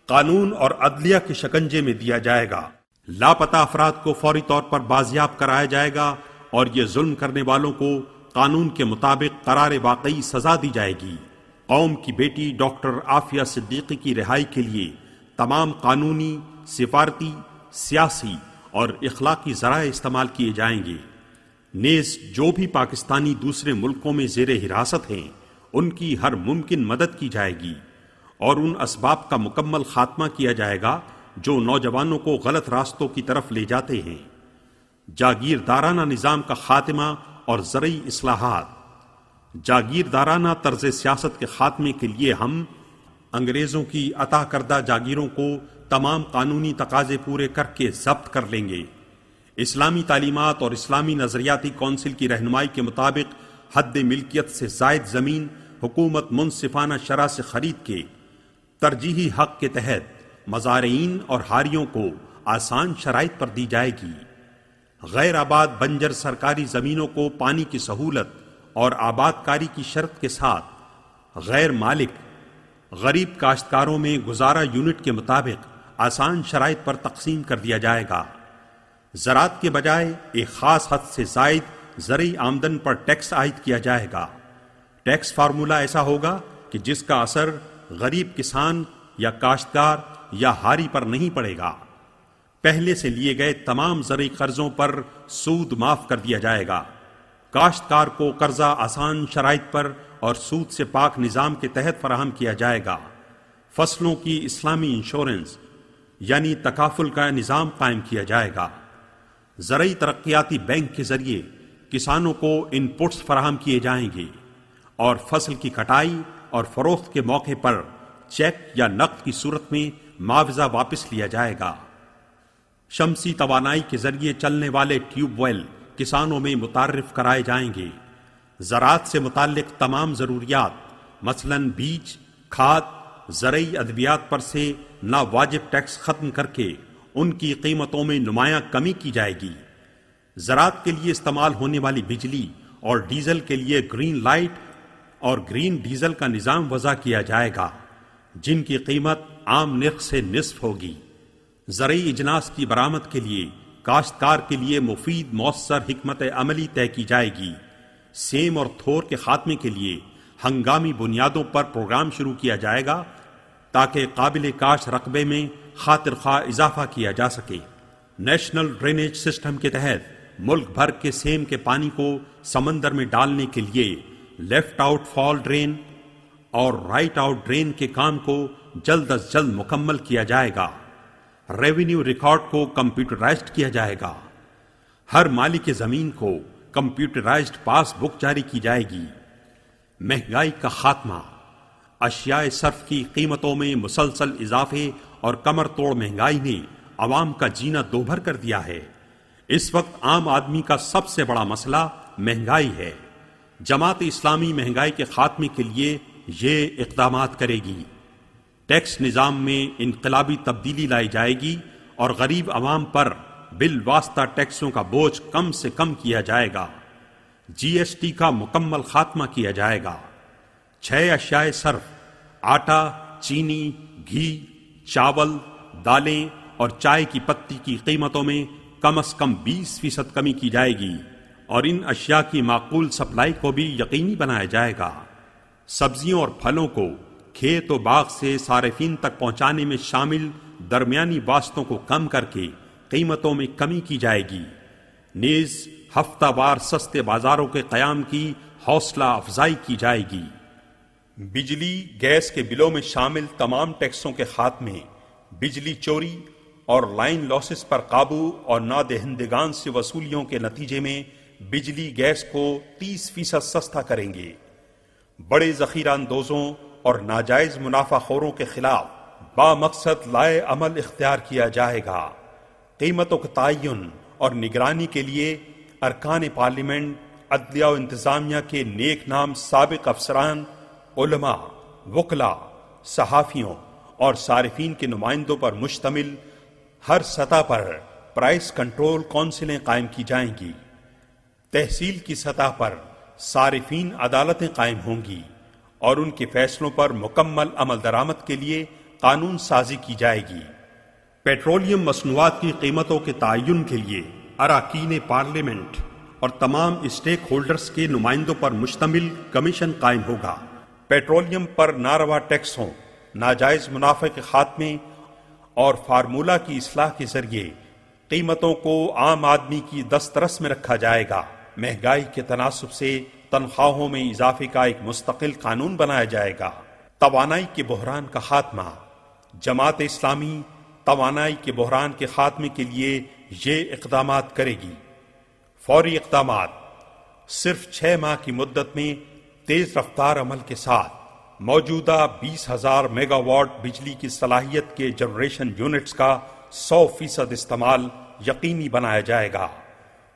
قانون اور عدلیہ کے شکنجے میں دیا جائے گا۔ لاپتہ افراد کو فوری طور پر بازیاب کرایا جائے گا اور یہ ظلم کرنے والوں کو قانون کے مطابق قرار واقعی سزا دی جائے گی۔ قوم کی بیٹی ڈاکٹر عافیہ صدیقی کی رہائی کے لیے تمام قانونی، سفارتی، سیاسی اور اخلاقی ذرائع استعمال کیے جائیں گے۔ نیز جو بھی پاکستانی دوسرے ملکوں میں زیر حراست ہیں ان کی ہر ممکن مدد کی جائے گی اور ان اسباب کا مکمل خاتمہ کیا جائے گا جو نوجوانوں کو غلط راستوں کی طرف لے جاتے ہیں۔ جاگیردارانہ نظام کا خاتمہ اور زرعی اصلاحات۔ جاگیردارانہ طرز سیاست کے خاتمے کے لیے ہم انگریزوں کی عطا کردہ جاگیروں کو تمام قانونی تقاضے پورے کر کے ضبط کر لیں گے۔ اسلامی تعلیمات اور اسلامی نظریاتی کونسل کی رہنمائی کے مطابق حد ملکیت سے زائد زمین حکومت منصفانہ شرح سے خرید کے ترجیحی حق کے تحت مزارعین اور حاریوں کو آسان شرائط پر دی جائے گی۔ غیر آباد بنجر سرکاری زمینوں کو پانی کی سہولت اور آباد کاری کی شرط کے ساتھ غیر مالک غریب کاشتکاروں میں گزارا یونٹ کے مطابق آسان شرائط پر تقسیم کر دیا جائے گا۔ زراعت کے بجائے ایک خاص حد سے زائد زرعی آمدن پر ٹیکس عائد کیا جائے گا۔ ٹیکس فارمولا ایسا ہوگا کہ جس کا اثر غریب کسان یا کاشتکار یا ہاری پر نہیں پڑے گا۔ پہلے سے لیے گئے تمام زرعی قرضوں پر سود معاف کر دیا جائے گا۔ کاشتکار کو قرضہ آسان شرائط پر اور سود سے پاک نظام کے تحت فراہم کیا جائے گا۔ فصلوں کی اسلامی انشورنس یعنی تکافل کا نظام قائم کیا جائے گا۔ زرعی ترقیاتی بینک کے ذریعے کسانوں کو ان پٹس فراہم کیے جائیں گے اور فصل کی کٹائی اور فروخت کے موقع پر چیک یا نقد کی صورت میں معاوضہ واپس لیا جائے گا۔ شمسی توانائی کے ذریعے چلنے والے ٹیوب ویل کسانوں میں متعارف کرائے جائیں گے۔ زراعت سے متعلق تمام ضروریات مثلاً بیج، کھاد، زرعی ادویات پر سے ناواجب ٹیکس ختم کر کے ان کی قیمتوں میں نمایاں کمی کی جائے گی۔ زراعت کے لیے استعمال ہونے والی بجلی اور ڈیزل کے لیے گرین لائٹ اور گرین ڈیزل کا نظام وضع کیا جائے گا جن کی قیمت عام نرخ سے نصف ہوگی۔ زرعی اجناس کی برآمد کے لیے کاشتکار کے لیے مفید مؤثر حکمت عملی طے کی جائے گی۔ سیم اور تھور کے خاتمے کے لیے ہنگامی بنیادوں پر پروگرام شروع کیا جائے گا تاکہ قابل کاشت رقبے میں خاطر خواہ اضافہ کیا جا سکے۔ نیشنل ڈرینیج سسٹم کے تحت ملک بھر کے سیم کے پانی کو سمندر میں ڈالنے کے لیے لیفٹ آؤٹ فال ڈرین اور رائٹ آؤٹ ڈرین کے کام کو جلد از جلد مکمل کیا جائے گا۔ ریونیو ریکارڈ کو کمپیوٹرائزڈ کیا جائے گا۔ ہر مالک زمین کو کمپیوٹرائزڈ پاس بک جاری کی جائے گی۔ مہنگائی کا خاتمہ۔ اشیاء صرف کی قیمتوں میں مسلسل اضافے اور کمر توڑ مہنگائی نے عوام کا جینا دوبھر کر دیا ہے۔ اس وقت عام آدمی کا سب سے بڑا مسئلہ مہنگائی ہے۔ جماعت اسلامی مہنگائی کے خاتمے کے لیے یہ اقدامات کرے گی۔ ٹیکس نظام میں انقلابی تبدیلی لائی جائے گی اور غریب عوام پر بالواسطہ ٹیکسوں کا بوجھ کم سے کم کیا جائے گا۔ جی ایس ٹی کا مکمل خاتمہ کیا جائے گا۔ 6 اشیاء صرف آٹا، چینی، گھی، چاول، دالیں اور چائے کی پتی کی قیمتوں میں کم از کم 20% کمی کی جائے گی اور ان اشیاء کی معقول سپلائی کو بھی یقینی بنایا جائے گا۔ سبزیوں اور پھلوں کو کھیت و باغ سے صارفین تک پہنچانے میں شامل درمیانی واسطوں کو کم کر کے قیمتوں میں کمی کی جائے گی۔ نیز ہفتہ وار سستے بازاروں کے قیام کی حوصلہ افزائی کی جائے گی۔ بجلی گیس کے بلوں میں شامل تمام ٹیکسوں کے خاتمے، بجلی چوری اور لائن لاسز پر قابو اور نادہندگان سے وصولیوں کے نتیجے میں بجلی گیس کو 30% سستا کریں گے۔ بڑے ذخیرہ اندوزوں اور ناجائز منافع خوروں کے خلاف بامقصد لائے عمل اختیار کیا جائے گا۔ قیمتوں کا تعین اور نگرانی کے لیے ارکان پارلیمنٹ، عدلیہ و انتظامیہ کے نیک نام سابق افسران، علماء، وکلاء، صحافیوں اور صارفین کے نمائندوں پر مشتمل ہر سطح پر پرائس کنٹرول کونسلیں قائم کی جائیں گی۔ تحصیل کی سطح پر صارفین عدالتیں قائم ہوں گی اور ان کے فیصلوں پر مکمل عمل درآمد کے لیے قانون سازی کی جائے گی۔ پیٹرولیم مصنوعات کی قیمتوں کے تعین کے لیے اراکین پارلیمنٹ اور تمام اسٹیک ہولڈرز کے نمائندوں پر مشتمل کمیشن قائم ہوگا۔ پیٹرولیم پر ناروا ٹیکسوں، ناجائز منافع کے خاتمے اور فارمولہ کی اصلاح کے ذریعے قیمتوں کو عام آدمی کی دسترس میں رکھا جائے گا۔ مہنگائی کے تناسب سے تنخواہوں میں اضافے کا ایک مستقل قانون بنایا جائے گا۔ توانائی کے بحران کا خاتمہ۔ جماعت اسلامی توانائی کے بحران کے خاتمے کے لیے یہ اقدامات کرے گی۔ فوری اقدامات۔ صرف 6 ماہ کی مدت میں تیز رفتار عمل کے ساتھ موجودہ 20,000 میگا واٹ بجلی کی صلاحیت کے جنریشن یونٹس کا 100% استعمال یقینی بنایا جائے گا۔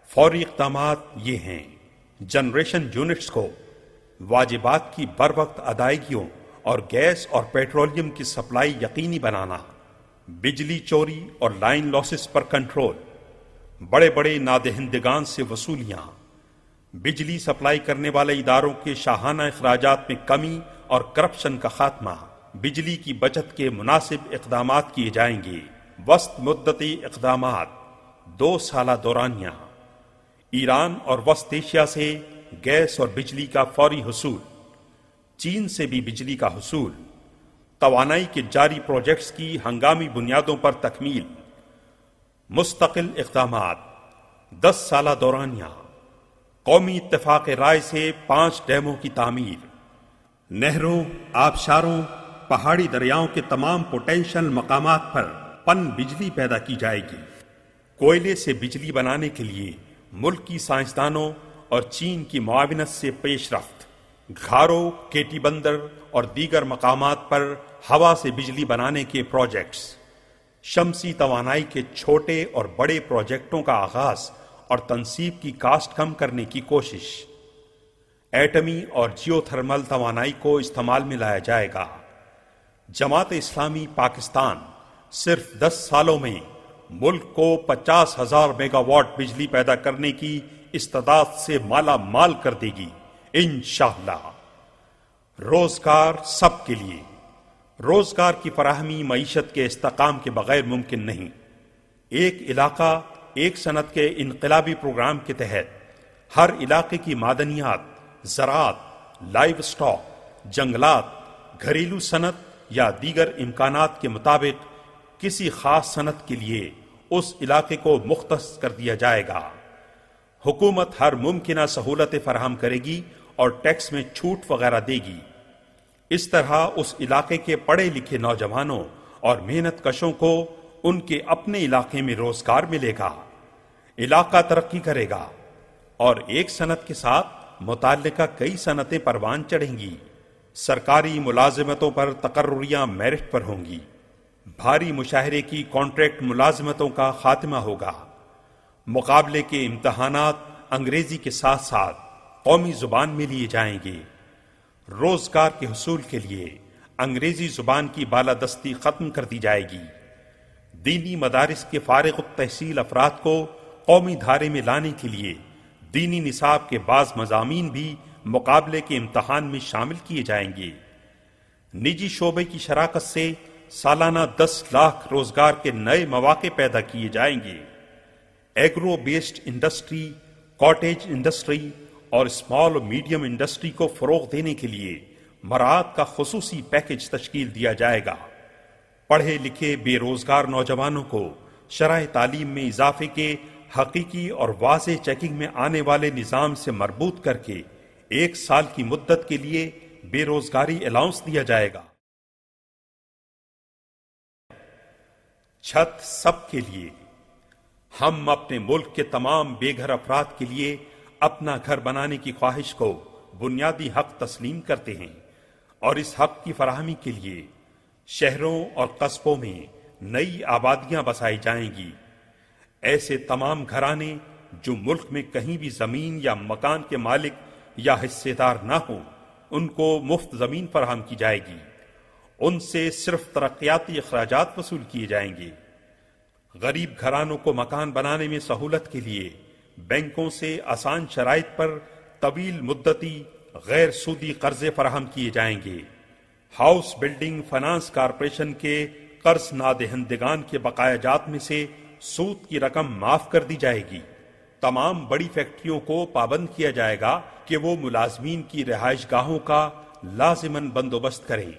فوری اقدامات یہ ہیں: جنریشن یونٹس کو واجبات کی بروقت ادائیگیوں اور گیس اور پیٹرولیم کی سپلائی یقینی بنانا، بجلی چوری اور لائن لاسز پر کنٹرول، بڑے بڑے نادہندگان سے وصولیاں، بجلی سپلائی کرنے والے اداروں کے شاہانہ اخراجات میں کمی اور کرپشن کا خاتمہ، بجلی کی بچت کے مناسب اقدامات کیے جائیں گے۔ وسط مدتی اقدامات۔ 2 سالہ دورانیہ۔ ایران اور وسط ایشیا سے گیس اور بجلی کا فوری حصول، چین سے بھی بجلی کا حصول، توانائی کے جاری پروجیکٹس کی ہنگامی بنیادوں پر تکمیل، مستقل اقدامات۔ 10 سالہ دورانیہ۔ قومی اتفاق رائے سے 5 ڈیموں کی تعمیر، نہروں، آبشاروں، پہاڑی دریاؤں کے تمام پوٹینشل مقامات پر پن بجلی پیدا کی جائے گی۔ کوئلے سے بجلی بنانے کے لیے ملک کی سائنسدانوں اور چین کی معاونت سے پیش رفت، گھارو، کیٹی بندر اور دیگر مقامات پر ہوا سے بجلی بنانے کے پروجیکٹس، شمسی توانائی کے چھوٹے اور بڑے پروجیکٹوں کا آغاز اور تنصیب کی کاسٹ کم کرنے کی کوشش، ایٹمی اور جیو تھرمل توانائی کو استعمال میں لایا جائے گا۔ جماعت اسلامی پاکستان صرف 10 سالوں میں ملک کو 50,000 میگا واٹ بجلی پیدا کرنے کی استعداد سے مالا مال کر دے گی انشاءاللہ۔ روزگار سب کے لیے۔ روزگار کی فراہمی معیشت کے استحکام کے بغیر ممکن نہیں۔ ایک علاقہ ایک صنعت کے انقلابی پروگرام کے تحت ہر علاقے کی معدنیات، زراعت، لائیو سٹاک، جنگلات، گھریلو صنعت یا دیگر امکانات کے مطابق کسی خاص صنعت کے لیے اس علاقے کو مختص کر دیا جائے گا۔ حکومت ہر ممکنہ سہولت فراہم کرے گی اور ٹیکس میں چھوٹ وغیرہ دے گی۔ اس طرح اس علاقے کے پڑھے لکھے نوجوانوں اور محنت کشوں کو ان کے اپنے علاقے میں روزگار ملے گا، علاقہ ترقی کرے گا، اور ایک صنعت کے ساتھ متعلقہ کئی صنعتیں پروان چڑھیں گی۔ سرکاری ملازمتوں پر تقرریاں میرٹ پر ہوں گی، بھاری مشاہرے کی کانٹریکٹ ملازمتوں کا خاتمہ ہوگا، مقابلے کے امتحانات انگریزی کے ساتھ ساتھ قومی زبان میں لیے جائیں گے، روزگار کے حصول کے لیے انگریزی زبان کی بالادستی ختم کر دی جائے گی، دینی مدارس کے فارغ التحصیل افراد کو قومی دھارے میں لانے کے لیے دینی نصاب کے بعض مضامین بھی مقابلے کے امتحان میں شامل کیے جائیں گے۔ نجی شعبے کی شراکت سے سالانہ 10 لاکھ روزگار کے نئے مواقع پیدا کیے جائیں گے۔ Agro based industry, cottage industry اور اسمال اور میڈیم انڈسٹری کو فروغ دینے کے لیے مراعات کا خصوصی پیکج تشکیل دیا جائے گا۔ پڑھے لکھے بے روزگار نوجوانوں کو شرح تعلیم میں اضافے کے حقیقی اور واضح چیکنگ میں آنے والے نظام سے مربوط کر کے 1 سال کی مدت کے لیے بے روزگاری الاؤنس دیا جائے گا۔ چھت سب کے لیے، ہم اپنے ملک کے تمام بے گھر افراد کے لیے اپنا گھر بنانے کی خواہش کو بنیادی حق تسلیم کرتے ہیں، اور اس حق کی فراہمی کے لیے شہروں اور قصبوں میں نئی آبادیاں بسائی جائیں گی۔ ایسے تمام گھرانے جو ملک میں کہیں بھی زمین یا مکان کے مالک یا حصے دار نہ ہوں، ان کو مفت زمین فراہم کی جائے گی، ان سے صرف ترقیاتی اخراجات وصول کیے جائیں گے۔ غریب گھرانوں کو مکان بنانے میں سہولت کے لیے بینکوں سے آسان شرائط پر طویل مدتی غیر سودی قرضے فراہم کیے جائیں گے۔ ہاؤس بلڈنگ فائنانس کارپوریشن کے قرض نادہندگان کے بقایا جات میں سے سود کی رقم معاف کر دی جائے گی۔ تمام بڑی فیکٹریوں کو پابند کیا جائے گا کہ وہ ملازمین کی رہائش گاہوں کا لازماً بندوبست کریں۔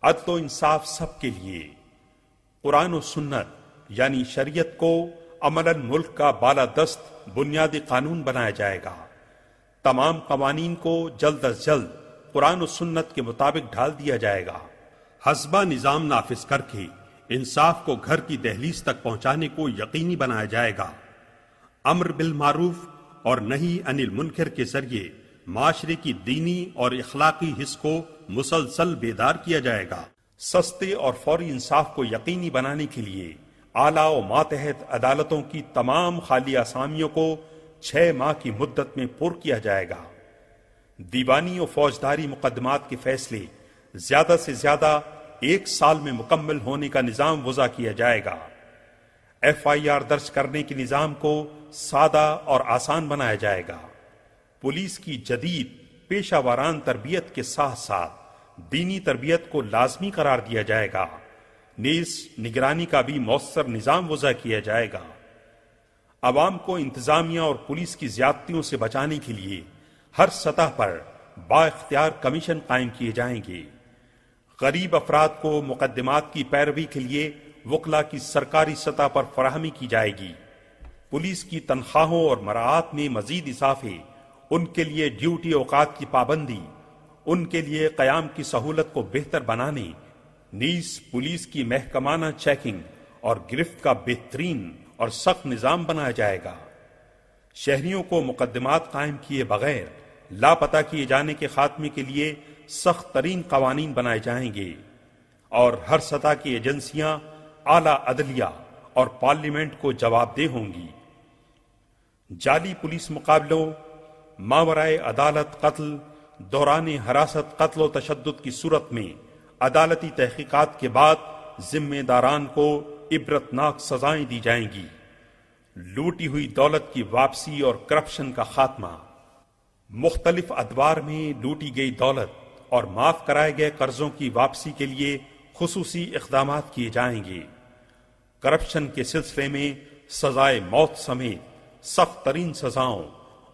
عدل و انصاف سب کے لیے، قرآن و سنت یعنی شریعت کو عملاً ملک کا بالادست بنیادی قانون بنایا جائے گا۔ تمام قوانین کو جلد از جلد قرآن و سنت کے مطابق ڈھال دیا جائے گا۔ حسبہ نظام نافذ کر کے انصاف کو گھر کی دہلیز تک پہنچانے کو یقینی بنایا جائے گا۔ امر بالمعروف اور نہی عن المنکر کے ذریعے معاشرے کی دینی اور اخلاقی حس کو مسلسل بیدار کیا جائے گا۔ سستے اور فوری انصاف کو یقینی بنانے کے لیے اعلیٰ و ماتحت عدالتوں کی تمام خالی اسامیوں کو 6 ماہ کی مدت میں پر کیا جائے گا۔ دیوانی و فوجداری مقدمات کے فیصلے زیادہ سے زیادہ 1 سال میں مکمل ہونے کا نظام وضع کیا جائے گا۔ FIR درج کرنے کے نظام کو سادہ اور آسان بنایا جائے گا۔ پولیس کی جدید پیشہ واران تربیت کے ساتھ ساتھ دینی تربیت کو لازمی قرار دیا جائے گا۔ نیز نگرانی کا بھی مؤثر نظام وضع کیا جائے گا۔ عوام کو انتظامیہ اور پولیس کی زیادتیوں سے بچانے کے لیے ہر سطح پر با اختیار کمیشن قائم کیے جائیں گے۔ غریب افراد کو مقدمات کی پیروی کے لیے وکلا کی سرکاری سطح پر فراہمی کی جائے گی۔ پولیس کی تنخواہوں اور مراعات میں مزید اضافے، ان کے لیے ڈیوٹی اوقات کی پابندی، ان کے لیے قیام کی سہولت کو بہتر بنانے، نیز پولیس کی محکمانہ چیکنگ اور گرفت کا بہترین اور سخت نظام بنایا جائے گا۔ شہریوں کو مقدمات قائم کیے بغیر لاپتہ کیے جانے کے خاتمے کے لیے سخت ترین قوانین بنائے جائیں گے، اور ہر سطح کی ایجنسیاں اعلیٰ عدلیہ اور پارلیمنٹ کو جواب دہ ہوں گی۔ جعلی پولیس مقابلوں، ماورائے عدالت قتل، دوران حراست قتل و تشدد کی صورت میں عدالتی تحقیقات کے بعد ذمہ داران کو عبرتناک سزائیں دی جائیں گی۔ لوٹی ہوئی دولت کی واپسی اور کرپشن کا خاتمہ، مختلف ادوار میں لوٹی گئی دولت اور معاف کرائے گئے قرضوں کی واپسی کے لیے خصوصی اقدامات کیے جائیں گے۔ کرپشن کے سلسلے میں سزائے موت سمیت سخت ترین سزاؤں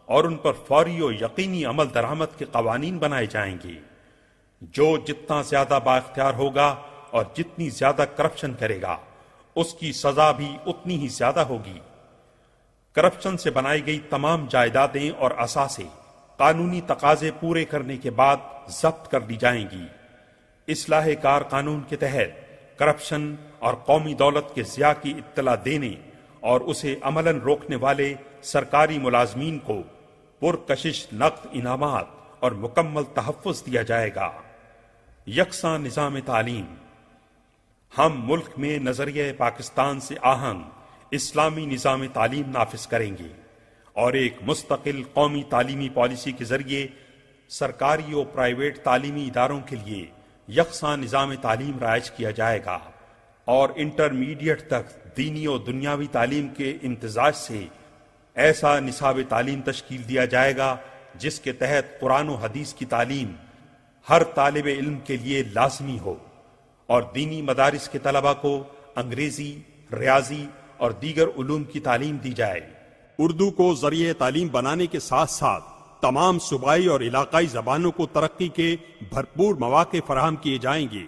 اور ان پر فوری و یقینی عمل درآمد کے قوانین بنائے جائیں گے۔ جو جتنا زیادہ با اختیار ہوگا اور جتنی زیادہ کرپشن کرے گا، اس کی سزا بھی اتنی ہی زیادہ ہوگی۔ کرپشن سے بنائی گئی تمام جائیدادیں اور اثاثے قانونی تقاضے پورے کرنے کے بعد ضبط کر لی جائیں گی۔ اصلاح کار قانون کے تحت کرپشن اور قومی دولت کے ضیاع کی اطلاع دینے اور اسے عملاً روکنے والے سرکاری ملازمین کو پرکشش نقد انعامات اور مکمل تحفظ دیا جائے گا۔ یکساں نظام تعلیم، ہم ملک میں نظریہ پاکستان سے آہنگ اسلامی نظام تعلیم نافذ کریں گے اور ایک مستقل قومی تعلیمی پالیسی کے ذریعے سرکاری و پرائیویٹ تعلیمی اداروں کے لیے یکساں نظام تعلیم رائج کیا جائے گا اور انٹرمیڈیٹ تک دینی و دنیاوی تعلیم کے امتزاج سے ایسا نصاب تعلیم تشکیل دیا جائے گا جس کے تحت قرآن و حدیث کی تعلیم ہر طالب علم کے لیے لازمی ہو اور دینی مدارس کے طلباء کو انگریزی، ریاضی اور دیگر علوم کی تعلیم دی جائے۔ اردو کو ذریعہ تعلیم بنانے کے ساتھ ساتھ تمام صوبائی اور علاقائی زبانوں کو ترقی کے بھرپور مواقع فراہم کیے جائیں گے۔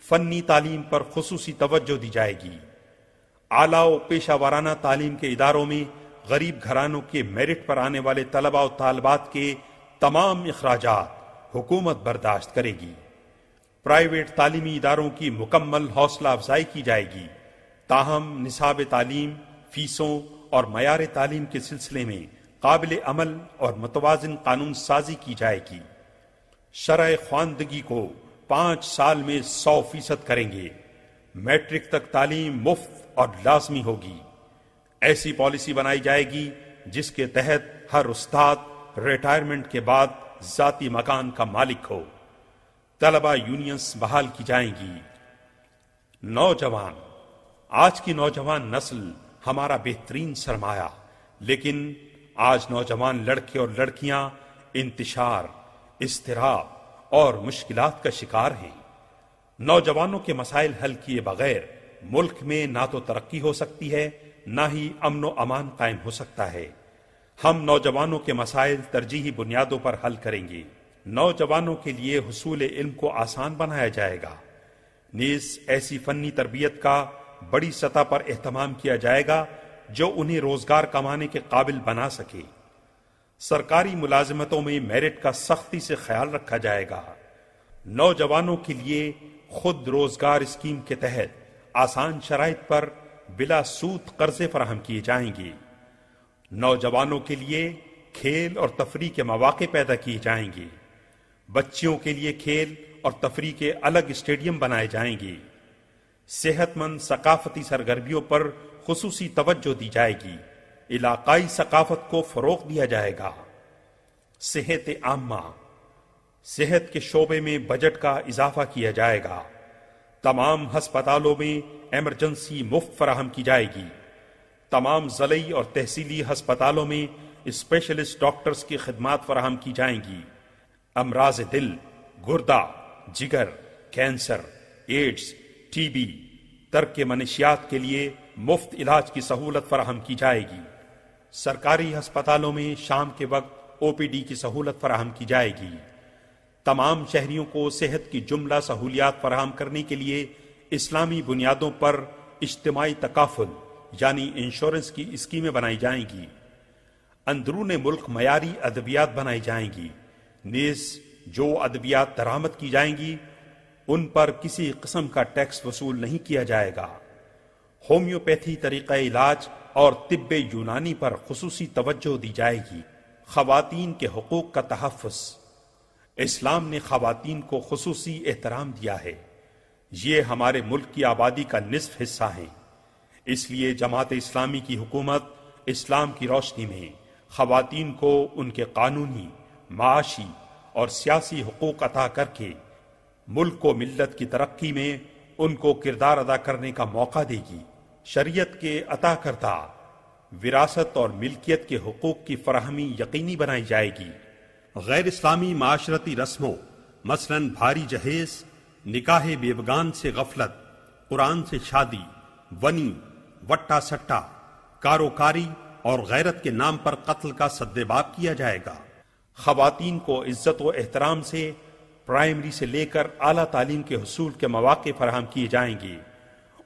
فنی تعلیم پر خصوصی توجہ دی جائے گی۔ اعلیٰ و پیشہ ورانہ تعلیم کے اداروں میں غریب گھرانوں کے میرٹ پر آنے والے طلباء و طالبات کے تمام اخراجات حکومت برداشت کرے گی۔ پرائیویٹ تعلیمی اداروں کی مکمل حوصلہ افزائی کی جائے گی، تاہم نصاب تعلیم، فیسوں اور معیار تعلیم کے سلسلے میں قابل عمل اور متوازن قانون سازی کی جائے گی۔ شرح خواندگی کو 5 سال میں 100% کریں گے۔ میٹرک تک تعلیم مفت اور لازمی ہوگی۔ ایسی پالیسی بنائی جائے گی جس کے تحت ہر استاد ریٹائرمنٹ کے بعد ذاتی مکان کا مالک ہو۔ طلبہ یونینز بحال کی جائیں گی۔ نوجوان، آج کی نوجوان نسل ہمارا بہترین سرمایہ، لیکن آج نوجوان لڑکے اور لڑکیاں انتشار، اضطراب اور مشکلات کا شکار ہیں۔ نوجوانوں کے مسائل حل کیے بغیر ملک میں نہ تو ترقی ہو سکتی ہے، نہ ہی امن و امان قائم ہو سکتا ہے۔ ہم نوجوانوں کے مسائل ترجیحی بنیادوں پر حل کریں گے۔ نوجوانوں کے لیے حصول علم کو آسان بنایا جائے گا۔ نیز ایسی فنی تربیت کا بڑی سطح پر اہتمام کیا جائے گا جو انہیں روزگار کمانے کے قابل بنا سکے۔ سرکاری ملازمتوں میں میرٹ کا سختی سے خیال رکھا جائے گا۔ نوجوانوں کے لیے خود روزگار اسکیم کے تحت آسان شرائط پر بلا سود قرضے فراہم کیے جائیں گے۔ نوجوانوں کے لیے کھیل اور تفریح کے مواقع پیدا کیے جائیں گے۔ بچیوں کے لیے کھیل اور تفریح کے الگ اسٹیڈیم بنائے جائیں گے۔ صحت مند ثقافتی سرگرمیوں پر خصوصی توجہ دی جائے گی۔ علاقائی ثقافت کو فروغ دیا جائے گا۔ صحت عامہ، صحت کے شعبے میں بجٹ کا اضافہ کیا جائے گا۔ تمام ہسپتالوں میں ایمرجنسی مفت فراہم کی جائے گی۔ تمام ضلعی اور تحصیلی ہسپتالوں میں اسپیشلسٹ ڈاکٹرز کی خدمات فراہم کی جائیں گی۔ امراض دل، گردہ، جگر، کینسر، ایڈز، ٹی بی، ترک منشیات کے لیے مفت علاج کی سہولت فراہم کی جائے گی۔ سرکاری ہسپتالوں میں شام کے وقت او پی ڈی کی سہولت فراہم کی جائے گی۔ تمام شہریوں کو صحت کی جملہ سہولیات فراہم کرنے کے لیے اسلامی بنیادوں پر اجتماعی تکافل یعنی انشورنس کی اسکیمیں بنائی جائیں گی۔ اندرون ملک معیاری ادویات بنائی جائیں گی۔ نیز جو ادویات درآمد کی جائیں گی ان پر کسی قسم کا ٹیکس وصول نہیں کیا جائے گا۔ ہومیوپیتھی طریقہ علاج اور طب یونانی پر خصوصی توجہ دی جائے گی۔ خواتین کے حقوق کا تحفظ، اسلام نے خواتین کو خصوصی احترام دیا ہے۔ یہ ہمارے ملک کی آبادی کا نصف حصہ ہیں۔ اس لیے جماعت اسلامی کی حکومت اسلام کی روشنی میں خواتین کو ان کے قانونی، معاشی اور سیاسی حقوق عطا کر کے ملک و ملت کی ترقی میں ان کو کردار ادا کرنے کا موقع دے گی۔ شریعت کے عطا کردہ وراثت اور ملکیت کے حقوق کی فراہمی یقینی بنائی جائے گی۔ غیر اسلامی معاشرتی رسموں مثلاً بھاری جہیز، نکاح بیوگان سے غفلت، قرآن سے شادی، ونی، وٹا سٹا، کاروکاری اور غیرت کے نام پر قتل کا سدباب کیا جائے گا۔ خواتین کو عزت و احترام سے پرائمری سے لے کر اعلیٰ تعلیم کے حصول کے مواقع فراہم کیے جائیں گے۔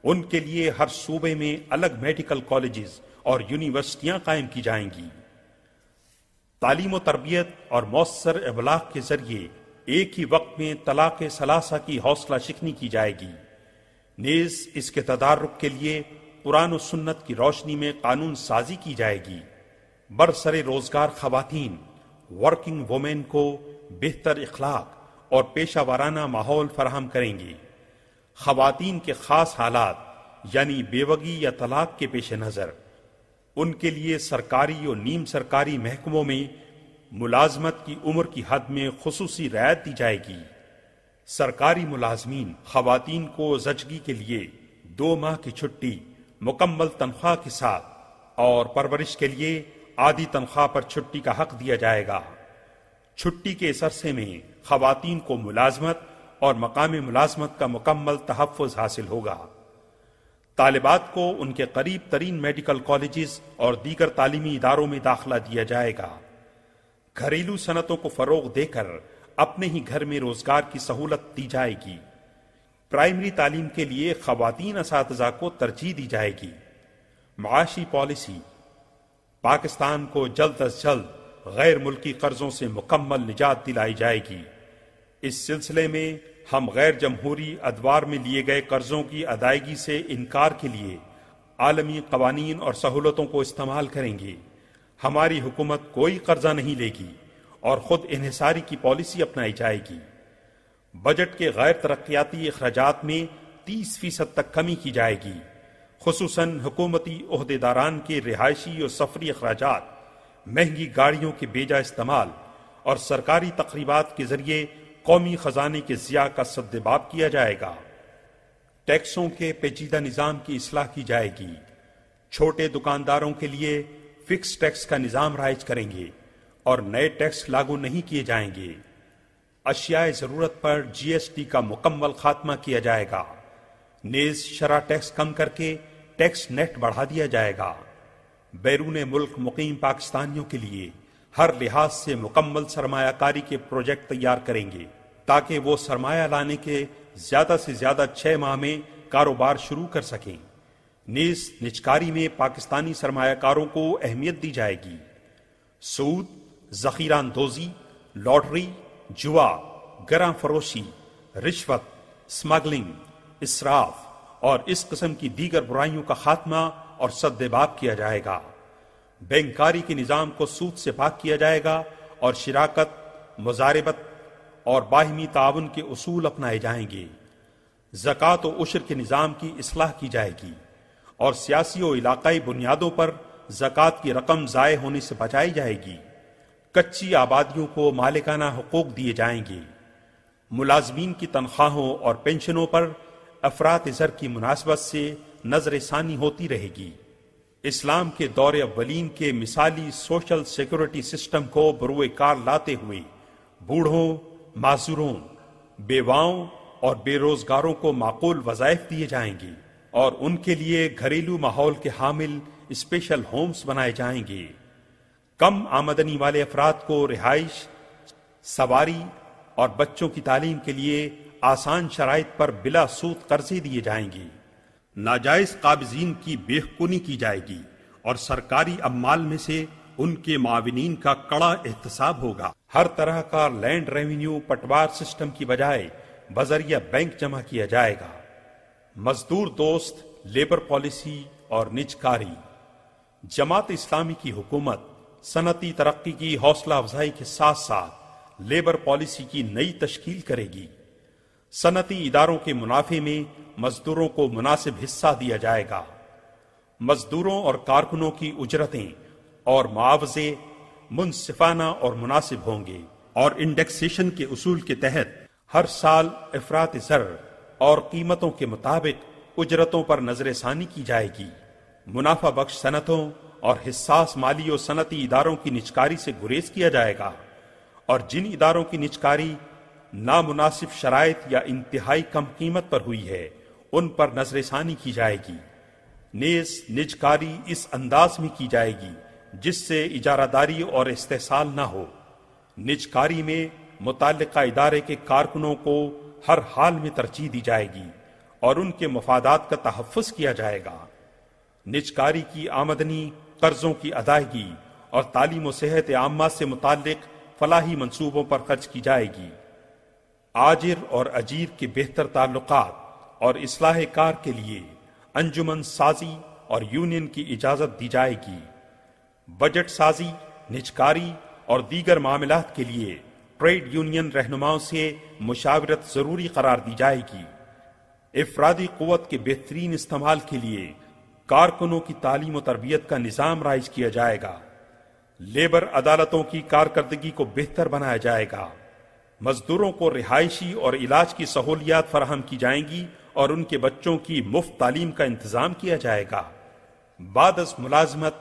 ان کے لیے ہر صوبے میں الگ میڈیکل کالجز اور یونیورسٹیاں قائم کی جائیں گی۔ تعلیم و تربیت اور مؤثر ابلاغ کے ذریعے ایک ہی وقت میں طلاق ثلاثہ کی حوصلہ شکنی کی جائے گی۔ نیز اس کے تدارک کے لیے قرآن و سنت کی روشنی میں قانون سازی کی جائے گی۔ برسر روزگار خواتین، ورکنگ وومن کو بہتر اخلاق اور پیشہ ورانہ ماحول فراہم کریں گی۔ خواتین کے خاص حالات یعنی بیوگی یا طلاق کے پیش نظر ان کے لیے سرکاری اور نیم سرکاری محکموں میں ملازمت کی عمر کی حد میں خصوصی رعایت دی جائے گی۔ سرکاری ملازمین خواتین کو زچگی کے لیے 2 ماہ کی چھٹی مکمل تنخواہ کے ساتھ اور پرورش کے لیے آدھی تنخواہ پر چھٹی کا حق دیا جائے گا۔ چھٹی کے اس عرصے میں خواتین کو ملازمت اور مقام ملازمت کا مکمل تحفظ حاصل ہوگا۔ طالبات کو ان کے قریب ترین میڈیکل کالجز اور دیگر تعلیمی اداروں میں داخلہ دیا جائے گا۔ گھریلو صنعتوں کو فروغ دے کر اپنے ہی گھر میں روزگار کی سہولت دی جائے گی۔ پرائمری تعلیم کے لیے خواتین اساتذہ کو ترجیح دی جائے گی۔ معاشی پالیسی، پاکستان کو جلد از جلد غیر ملکی قرضوں سے مکمل نجات دلائی جائے گی۔ اس سلسلے میں ہم غیر جمہوری ادوار میں لیے گئے قرضوں کی ادائیگی سے انکار کے لیے عالمی قوانین اور سہولتوں کو استعمال کریں گے۔ ہماری حکومت کوئی قرضہ نہیں لے گی اور خود انحصاری کی پالیسی اپنائی جائے گی۔ بجٹ کے غیر ترقیاتی اخراجات میں 30% تک کمی کی جائے گی، خصوصاً حکومتی عہدیداران کے رہائشی اور سفری اخراجات، مہنگی گاڑیوں کے بیجا استعمال اور سرکاری تقریبات کے ذریعے قومی خزانے کے ضیاع کا سدباب کیا جائے گا۔ ٹیکسوں کے پیچیدہ نظام کی اصلاح کی جائے گی۔ چھوٹے دکانداروں کے لیے فکس ٹیکس کا نظام رائج کریں گے اور نئے ٹیکس لاگو نہیں کیے جائیں گے۔ اشیاء ضرورت پر GST کا مکمل خاتمہ کیا جائے گا۔ نیز شرح ٹیکس کم کر کے ٹیکس نیٹ بڑھا دیا جائے گا۔ بیرون ملک مقیم پاکستانیوں کے لیے ہر لحاظ سے مکمل سرمایہ کاری کے پروجیکٹ تیار کریں گے تاکہ وہ سرمایہ لانے کے زیادہ سے زیادہ 6 ماہ میں کاروبار شروع کر سکیں۔ نیز نجکاری میں پاکستانی سرمایہ کاروں کو اہمیت دی جائے گی۔ سود، ذخیرہ اندوزی، لاٹری، جوا، گراں فروشی، رشوت، اسمگلنگ، اسراف اور اس قسم کی دیگر برائیوں کا خاتمہ اور سدباب کیا جائے گا۔ بینکاری کے نظام کو سود سے پاک کیا جائے گا اور شراکت، مضاربت اور باہمی تعاون کے اصول اپنائے جائیں گے۔ زکوٰۃ و عشر کے نظام کی اصلاح کی جائے گی اور سیاسی و علاقائی بنیادوں پر زکوٰۃ کی رقم ضائع ہونے سے بچائی جائے گی۔ کچی آبادیوں کو مالکانہ حقوق دیے جائیں گے۔ ملازمین کی تنخواہوں اور پینشنوں پر افراط زر کی مناسبت سے نظر ثانی ہوتی رہے گی۔ اسلام کے دور اولین کے مثالی سوشل سیکورٹی سسٹم کو بروئے کار لاتے ہوئے بوڑھوں، معذوروں، بیواؤں اور بے روزگاروں کو معقول وظائف دیے جائیں گے اور ان کے لیے گھریلو ماحول کے حامل اسپیشل ہومز بنائے جائیں گے۔ کم آمدنی والے افراد کو رہائش، سواری اور بچوں کی تعلیم کے لیے آسان شرائط پر بلا سود قرضے دیے جائیں گے۔ ناجائز قابضین کی بے حقونی کی جائے گی اور سرکاری اموال میں سے ان کے معاونین کا کڑا احتساب ہوگا۔ ہر طرح کا لینڈ ریونیو پٹوار سسٹم کی بجائے بذریعہ بینک جمع کیا جائے گا۔ مزدور دوست لیبر پالیسی اور نجکاری۔ جماعت اسلامی کی حکومت صنعتی ترقی کی حوصلہ افزائی کے ساتھ ساتھ لیبر پالیسی کی نئی تشکیل کرے گی۔ صنعتی اداروں کے منافع میں مزدوروں کو مناسب حصہ دیا جائے گا۔ مزدوروں اور کارکنوں کی اجرتیں اور معاوضے منصفانہ اور مناسب ہوں گے اور انڈیکسیشن کے اصول کے تحت ہر سال افراط زر اور قیمتوں کے مطابق اجرتوں پر نظر ثانی کی جائے گی۔ منافع بخش صنعتوں اور حساس مالی و صنعتی اداروں کی نجکاری سے گریز کیا جائے گا اور جن اداروں کی نجکاری نامناسب شرائط یا انتہائی کم قیمت پر ہوئی ہے ان پر نظر ثانی کی جائے گی۔ نیز نجکاری اس انداز میں کی جائے گی جس سے اجارہ داری اور استحصال نہ ہو۔ نجکاری میں متعلقہ ادارے کے کارکنوں کو ہر حال میں ترجیح دی جائے گی اور ان کے مفادات کا تحفظ کیا جائے گا۔ نجکاری کی آمدنی، قرضوں کی ادائیگی اور تعلیم و صحت عامہ سے متعلق فلاحی منصوبوں پر خرچ کی جائے گی۔ آجر اور اجیر کے بہتر تعلقات اور اصلاح کار کے لیے انجمن سازی اور یونین کی اجازت دی جائے گی۔ بجٹ سازی، نجکاری اور دیگر معاملات کے لیے ٹریڈ یونین رہنماؤں سے مشاورت ضروری قرار دی جائے گی۔ افرادی قوت کے بہترین استعمال کے لیے کارکنوں کی تعلیم و تربیت کا نظام رائج کیا جائے گا۔ لیبر عدالتوں کی کارکردگی کو بہتر بنایا جائے گا۔ مزدوروں کو رہائشی اور علاج کی سہولیات فراہم کی جائیں گی اور ان کے بچوں کی مفت تعلیم کا انتظام کیا جائے گا۔ بعد از ملازمت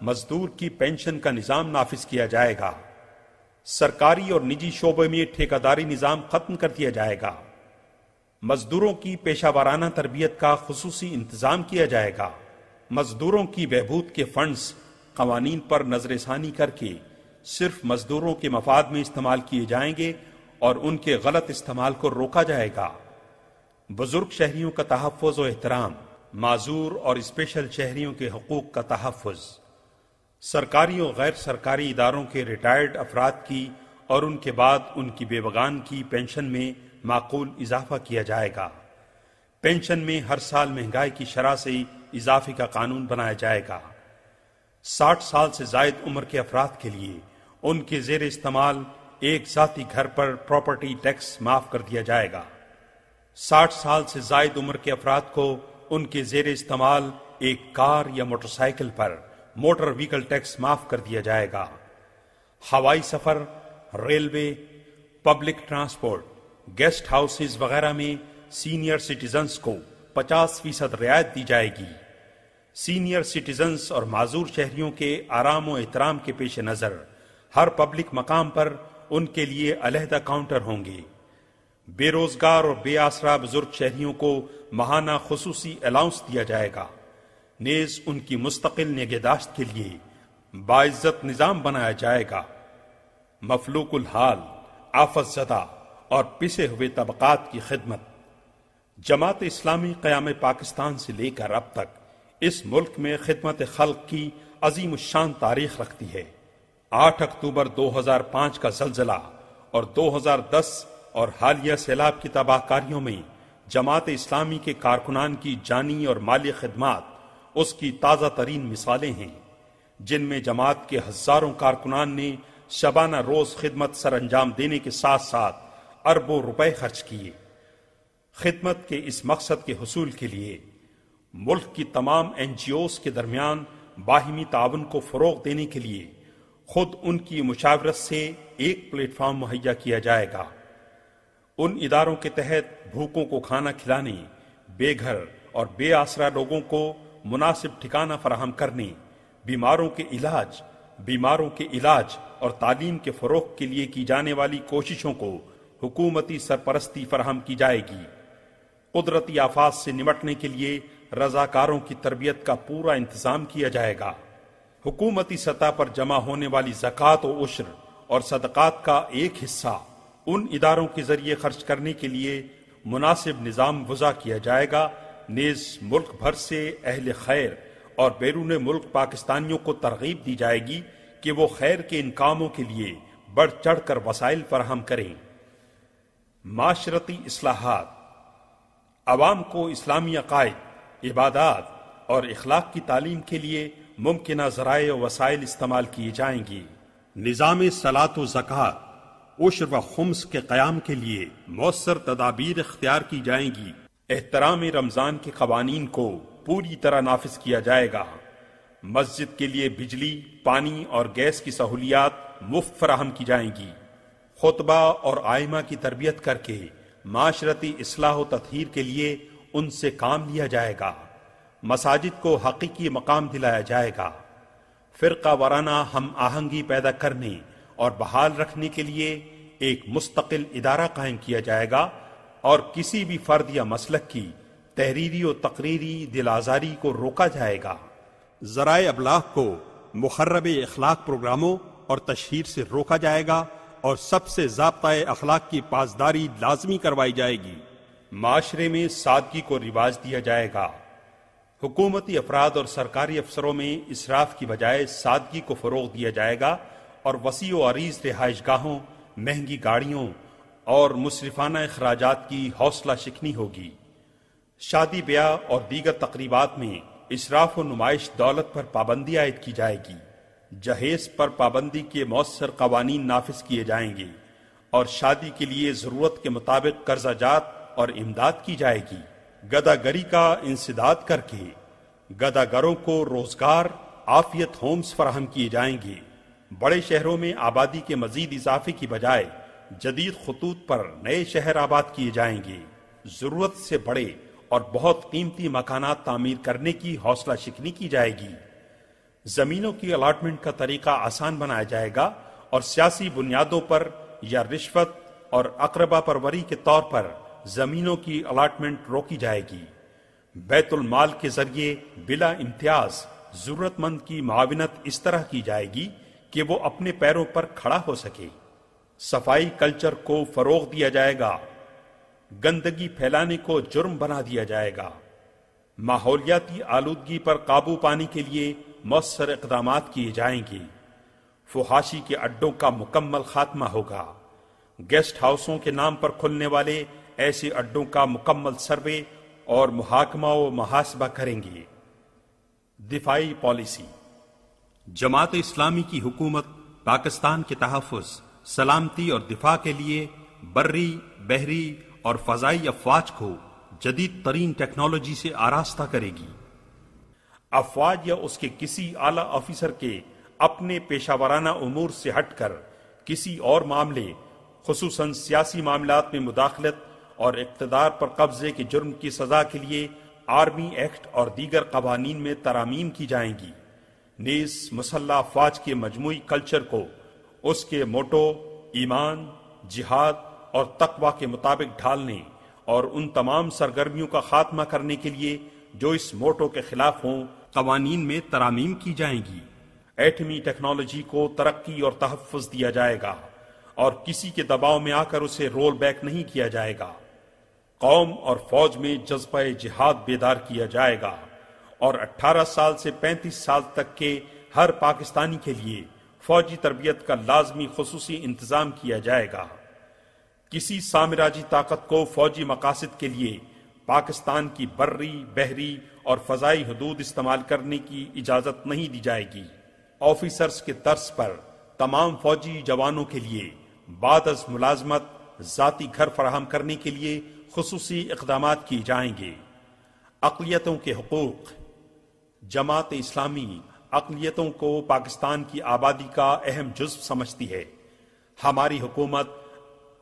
مزدور کی پینشن کا نظام نافذ کیا جائے گا۔ سرکاری اور نجی شعبے میں ٹھیکیداری نظام ختم کر دیا جائے گا۔ مزدوروں کی پیشہ ورانہ تربیت کا خصوصی انتظام کیا جائے گا۔ مزدوروں کی بہبود کے فنڈز قوانین پر نظر ثانی کر کے صرف مزدوروں کے مفاد میں استعمال کیے جائیں گے اور ان کے غلط استعمال کو روکا جائے گا۔ بزرگ شہریوں کا تحفظ و احترام، معذور اور اسپیشل شہریوں کے حقوق کا تحفظ، سرکاری اور غیر سرکاری اداروں کے ریٹائرڈ افراد کی اور ان کے بعد ان کی بیوگان کی پینشن میں معقول اضافہ کیا جائے گا۔ پینشن میں ہر سال مہنگائی کی شرح سے اضافے کا قانون بنایا جائے گا۔ 60 سال سے زائد عمر کے افراد کے لیے ان کے زیر استعمال ایک ذاتی گھر پر پراپرٹی ٹیکس معاف کر دیا جائے گا۔ 60 سال سے زائد عمر کے افراد کو ان کے زیر استعمال ایک کار یا موٹر سائیکل پر موٹر وہیکل ٹیکس معاف کر دیا جائے گا۔ ہوائی سفر، railway, public transport, guest houses وغیرہ میں سینئر سٹیزنز کو 50% رعایت دی جائے گی۔ سینئر سٹیزنز اور معذور شہریوں کے آرام و احترام کے پیش نظر ہر پبلک مقام پر ان کے لیے علیحدہ کاؤنٹر ہوں گے۔ بے روزگار اور بے آسرا بزرگ شہریوں کو ماہانہ خصوصی الاؤنس دیا جائے گا۔ نیز ان کی مستقل نگہداشت کے لیے باعزت نظام بنایا جائے گا۔ مفلوک الحال، آفت زدہ اور پسے ہوئے طبقات کی خدمت۔ جماعت اسلامی قیام پاکستان سے لے کر اب تک اس ملک میں خدمت خلق کی عظیم الشان تاریخ رکھتی ہے۔ 8 اکتوبر 2005 کا زلزلہ اور 2010 اور حالیہ سیلاب کی تباہ کاریوں میں جماعت اسلامی کے کارکنان کی جانی اور مالی خدمات اس کی تازہ ترین مثالیں ہیں، جن میں جماعت کے ہزاروں کارکنان نے شبانہ روز خدمت سر انجام دینے کے ساتھ ساتھ اربوں روپے خرچ کیے۔ خدمت کے اس مقصد کے حصول کے لیے ملک کی تمام NGOs کے درمیان باہمی تعاون کو فروغ دینے کے لیے خود ان کی مشاورت سے ایک پلیٹ فارم مہیا کیا جائے گا۔ ان اداروں کے تحت بھوکوں کو کھانا کھلانے، بے گھر اور بے آسرا لوگوں کو مناسب ٹھکانہ فراہم کرنے، بیماروں کے علاج اور تعلیم کے فروغ کے لیے کی جانے والی کوششوں کو حکومتی سرپرستی فراہم کی جائے گی۔ قدرتی آفات سے نمٹنے کے لیے رضاکاروں کی تربیت کا پورا انتظام کیا جائے گا۔ حکومتی سطح پر جمع ہونے والی زکوٰۃ و عشر اور صدقات کا ایک حصہ ان اداروں کے ذریعے خرچ کرنے کے لیے مناسب نظام وضع کیا جائے گا۔ نیز ملک بھر سے اہل خیر اور بیرون ملک پاکستانیوں کو ترغیب دی جائے گی کہ وہ خیر کے ان کاموں کے لیے بڑھ چڑھ کر وسائل فراہم کریں۔ معاشرتی اصلاحات، عوام کو اسلامی عقائد، عبادات اور اخلاق کی تعلیم کے لیے ممکنہ ذرائع و وسائل استعمال کیے جائیں گے۔ نظام صلاۃ و زکوٰۃ، عشر و خمس کے قیام کے لیے مؤثر تدابیر اختیار کی جائیں گی۔ احترام رمضان کے قوانین کو پوری طرح نافذ کیا جائے گا۔ مسجد کے لیے بجلی، پانی اور گیس کی سہولیات مفت فراہم کی جائیں گی۔ خطبہ اور آئمہ کی تربیت کر کے معاشرتی اصلاح و تطہیر کے لیے ان سے کام لیا جائے گا۔ مساجد کو حقیقی مقام دلایا جائے گا۔ فرقہ وارانہ ہم آہنگی پیدا کرنے اور بحال رکھنے کے لیے ایک مستقل ادارہ قائم کیا جائے گا اور کسی بھی فرد یا مسلک کی تحریری و تقریری دل آزاری کو روکا جائے گا۔ ذرائع ابلاغ کو مخرب اخلاق پروگراموں اور تشہیر سے روکا جائے گا اور سب سے ضابطۂ اخلاق کی پاسداری لازمی کروائی جائے گی۔ معاشرے میں سادگی کو رواج دیا جائے گا۔ حکومتی افراد اور سرکاری افسروں میں اسراف کی بجائے سادگی کو فروغ دیا جائے گا اور وسیع و عریض رہائش گاہوں، مہنگی گاڑیوں اور مصرفانہ اخراجات کی حوصلہ شکنی ہوگی۔ شادی بیاہ اور دیگر تقریبات میں اسراف و نمائش دولت پر پابندی عائد کی جائے گی۔ جہیز پر پابندی کے مؤثر قوانین نافذ کیے جائیں گے اور شادی کے لیے ضرورت کے مطابق قرضہ جات اور امداد کی جائے گی۔ گداگری کا انسداد کر کے گداگروں کو روزگار عافیت ہومز فراہم کیے جائیں گے۔ بڑے شہروں میں آبادی کے مزید اضافے کی بجائے جدید خطوط پر نئے شہر آباد کیے جائیں گے۔ ضرورت سے بڑے اور بہت قیمتی مکانات تعمیر کرنے کی حوصلہ شکنی کی جائے گی۔ زمینوں کی الاٹمنٹ کا طریقہ آسان بنایا جائے گا اور سیاسی بنیادوں پر یا رشوت اور اقربا پروری کے طور پر زمینوں کی الاٹمنٹ روکی جائے گی۔ بیت المال کے ذریعے بلا امتیاز ضرورت مند کی معاونت اس طرح کی جائے گی کہ وہ اپنے پیروں پر کھڑا ہو سکے۔ صفائی کلچر کو فروغ دیا جائے گا۔ گندگی پھیلانے کو جرم بنا دیا جائے گا۔ ماحولیاتی آلودگی پر قابو پانے کے لیے مؤثر اقدامات کیے جائیں گے۔ فحاشی کے اڈوں کا مکمل خاتمہ ہوگا۔ گیسٹ ہاؤسوں کے نام پر کھلنے والے ایسے اڈوں کا مکمل سروے اور محاکمہ و محاسبہ کریں گے۔ دفاعی پالیسی۔ جماعت اسلامی کی حکومت پاکستان کے تحفظ، سلامتی اور دفاع کے لیے بری، بحری اور فضائی افواج کو جدید ترین ٹیکنالوجی سے آراستہ کرے گی۔ افواج یا اس کے کسی اعلیٰ آفیسر کے اپنے پیشہ ورانہ امور سے ہٹ کر کسی اور معاملے، خصوصاً سیاسی معاملات میں مداخلت اور اقتدار پر قبضے کے جرم کی سزا کے لیے آرمی ایکٹ اور دیگر قوانین میں ترامیم کی جائیں گی۔ نیز مسلح افواج کے مجموعی کلچر کو اس کے موٹو ایمان، جہاد اور تقوی کے مطابق ڈھالنے اور ان تمام سرگرمیوں کا خاتمہ کرنے کے لیے جو اس موٹو کے خلاف ہوں قوانین میں ترامیم کی جائیں گی۔ ایٹمی ٹیکنالوجی کو ترقی اور تحفظ دیا جائے گا اور کسی کے دباؤ میں آ کر اسے رول بیک نہیں کیا جائے گا۔ قوم اور فوج میں جذبہ جہاد بیدار کیا جائے گا اور 18 سال سے 35 سال تک کے ہر پاکستانی کے لیے فوجی تربیت کا لازمی خصوصی انتظام کیا جائے گا۔ کسی سامراجی طاقت کو فوجی مقاصد کے لیے پاکستان کی بری، بحری اور فضائی حدود استعمال کرنے کی اجازت نہیں دی جائے گی۔ آفیسرز کے طرز پر تمام فوجی جوانوں کے لیے بعد از ملازمت ذاتی گھر فراہم کرنے کے لیے خصوصی اقدامات کیے جائیں گے۔ اقلیتوں کے حقوق۔ جماعت اسلامی اقلیتوں کو پاکستان کی آبادی کا اہم جزو سمجھتی ہے۔ ہماری حکومت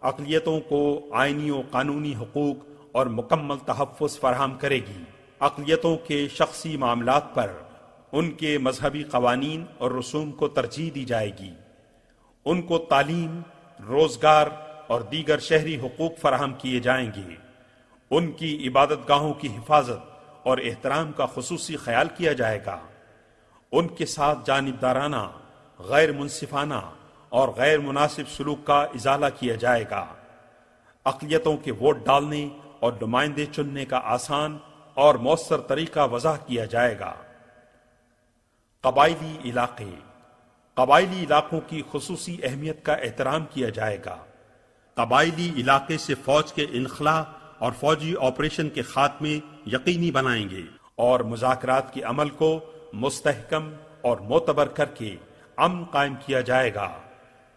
اقلیتوں کو آئینی و قانونی حقوق اور مکمل تحفظ فراہم کرے گی۔ اقلیتوں کے شخصی معاملات پر ان کے مذہبی قوانین اور رسوم کو ترجیح دی جائے گی۔ ان کو تعلیم، روزگار اور دیگر شہری حقوق فراہم کیے جائیں گے۔ ان کی عبادت گاہوں کی حفاظت اور احترام کا خصوصی خیال کیا جائے گا۔ ان کے ساتھ جانبدارانہ، غیر منصفانہ اور غیر مناسب سلوک کا ازالہ کیا جائے گا۔ اقلیتوں کے ووٹ ڈالنے اور نمائندے چننے کا آسان اور مؤثر طریقہ وضع کیا جائے گا۔ قبائلی علاقے۔ قبائلی علاقوں کی خصوصی اہمیت کا احترام کیا جائے گا۔ قبائلی علاقے سے فوج کے انخلاء اور فوجی آپریشن کے خاتمے یقینی بنائیں گے اور مذاکرات کے عمل کو مستحکم اور معتبر کر کے امن قائم کیا جائے گا۔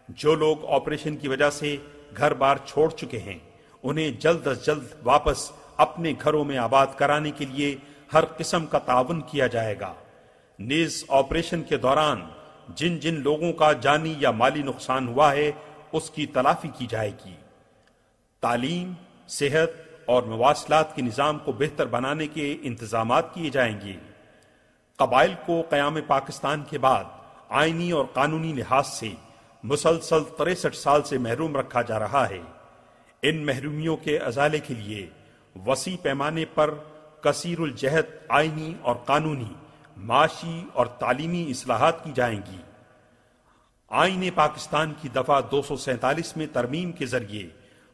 جو لوگ آپریشن کی وجہ سے گھر بار چھوڑ چکے ہیں انہیں جلد از جلد واپس اپنے گھروں میں آباد کرانے کے لیے ہر قسم کا تعاون کیا جائے گا۔ نیز آپریشن کے دوران جن جن لوگوں کا جانی یا مالی نقصان ہوا ہے اس کی تلافی کی جائے گی۔ تعلیم، صحت اور مواصلات کے نظام کو بہتر بنانے کے انتظامات کیے جائیں گے۔ قبائل کو قیام پاکستان کے بعد آئینی اور قانونی لحاظ سے مسلسل 63 سال سے محروم رکھا جا رہا ہے۔ ان محرومیوں کے ازالے کے لیے وسیع پیمانے پر کثیر الجہد آئینی اور قانونی، معاشی اور تعلیمی اصلاحات کی جائیں گی۔ آئین پاکستان کی دفعہ 247 میں ترمیم کے ذریعے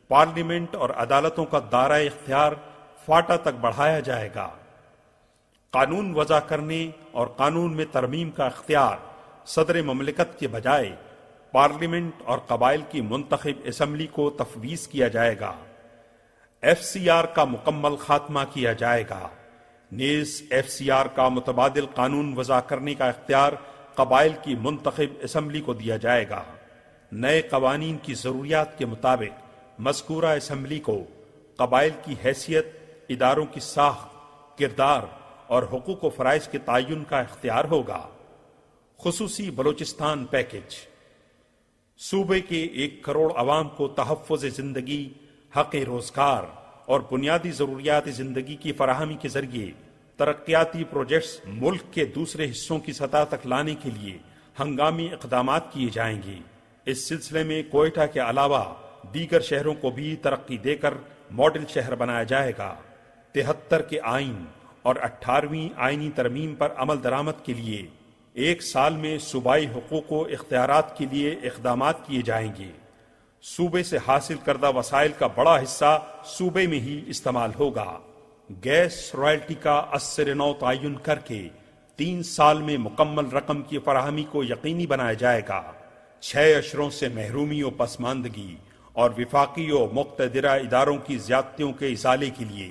پارلیمنٹ اور عدالتوں کا دائرہ اختیار فاٹا تک بڑھایا جائے گا۔ قانون وضع کرنے اور قانون میں ترمیم کا اختیار صدر مملکت کے بجائے پارلیمنٹ اور قبائل کی منتخب اسمبلی کو تفویض کیا جائے گا۔ ایف سی آر کا مکمل خاتمہ کیا جائے گا۔ نیز ایف سی آر کا متبادل قانون وضع کرنے کا اختیار قبائل کی منتخب اسمبلی کو دیا جائے گا۔ نئے قوانین کی ضروریات کے مطابق مذکورہ اسمبلی کو قبائل کی حیثیت، اداروں کی ساخت، کردار اور حقوق و فرائض کے تعین کا اختیار ہوگا۔ خصوصی بلوچستان پیکج صوبے کے 1 کروڑ عوام کو تحفظ زندگی، حق روزگار اور بنیادی ضروریات زندگی کی فراہمی کے ذریعے ترقیاتی پروجیکٹس ملک کے دوسرے حصوں کی سطح تک لانے کے لیے ہنگامی اقدامات کیے جائیں گے۔ اس سلسلے میں کوئٹہ کے علاوہ دیگر شہروں کو بھی ترقی دے کر ماڈل شہر بنایا جائے گا۔ 73 کے آئین اور 18ویں آئینی ترمیم پر عمل درآمد کے لیے 1 سال میں صوبائی حقوق و اختیارات کے لیے اقدامات کیے جائیں گے۔ صوبے سے حاصل کردہ وسائل کا بڑا حصہ صوبے میں ہی استعمال ہوگا۔ گیس رائلٹی کا اثر نو تعین کر کے 3 سال میں مکمل رقم کی فراہمی کو یقینی بنایا جائے گا۔ 6 اشروں سے محرومی و پسماندگی اور وفاقی و مقتدرہ اداروں کی زیادتیوں کے ازالے کے لیے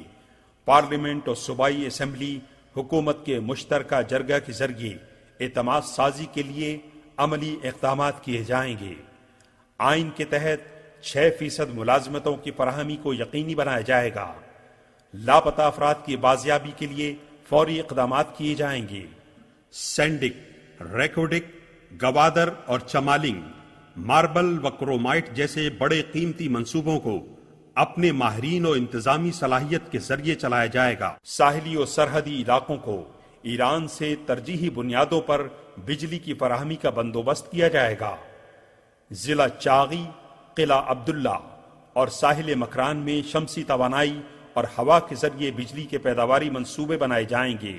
پارلیمنٹ اور صوبائی اسمبلی حکومت کے مشترکہ جرگہ کے ذریعے اعتماد سازی کے لیے عملی اقدامات کیے جائیں گے۔ آئین کے تحت 6% ملازمتوں کی فراہمی کو یقینی بنایا جائے گا۔ لاپتہ افراد کی بازیابی کے لیے فوری اقدامات کیے جائیں گے۔ سینڈک، ریکوڈک، گوادر اور چمالنگ، ماربل و کرومائٹ جیسے بڑے قیمتی منصوبوں کو اپنے ماہرین و انتظامی صلاحیت کے ذریعے چلایا جائے گا۔ ساحلی و سرحدی علاقوں کو ایران سے ترجیحی بنیادوں پر بجلی کی فراہمی کا بندوبست کیا جائے گا۔ ضلع چاغی، قلعہ عبداللہ اور ساحل مکران میں شمسی توانائی اور ہوا کے ذریعے بجلی کے پیداواری منصوبے بنائے جائیں گے۔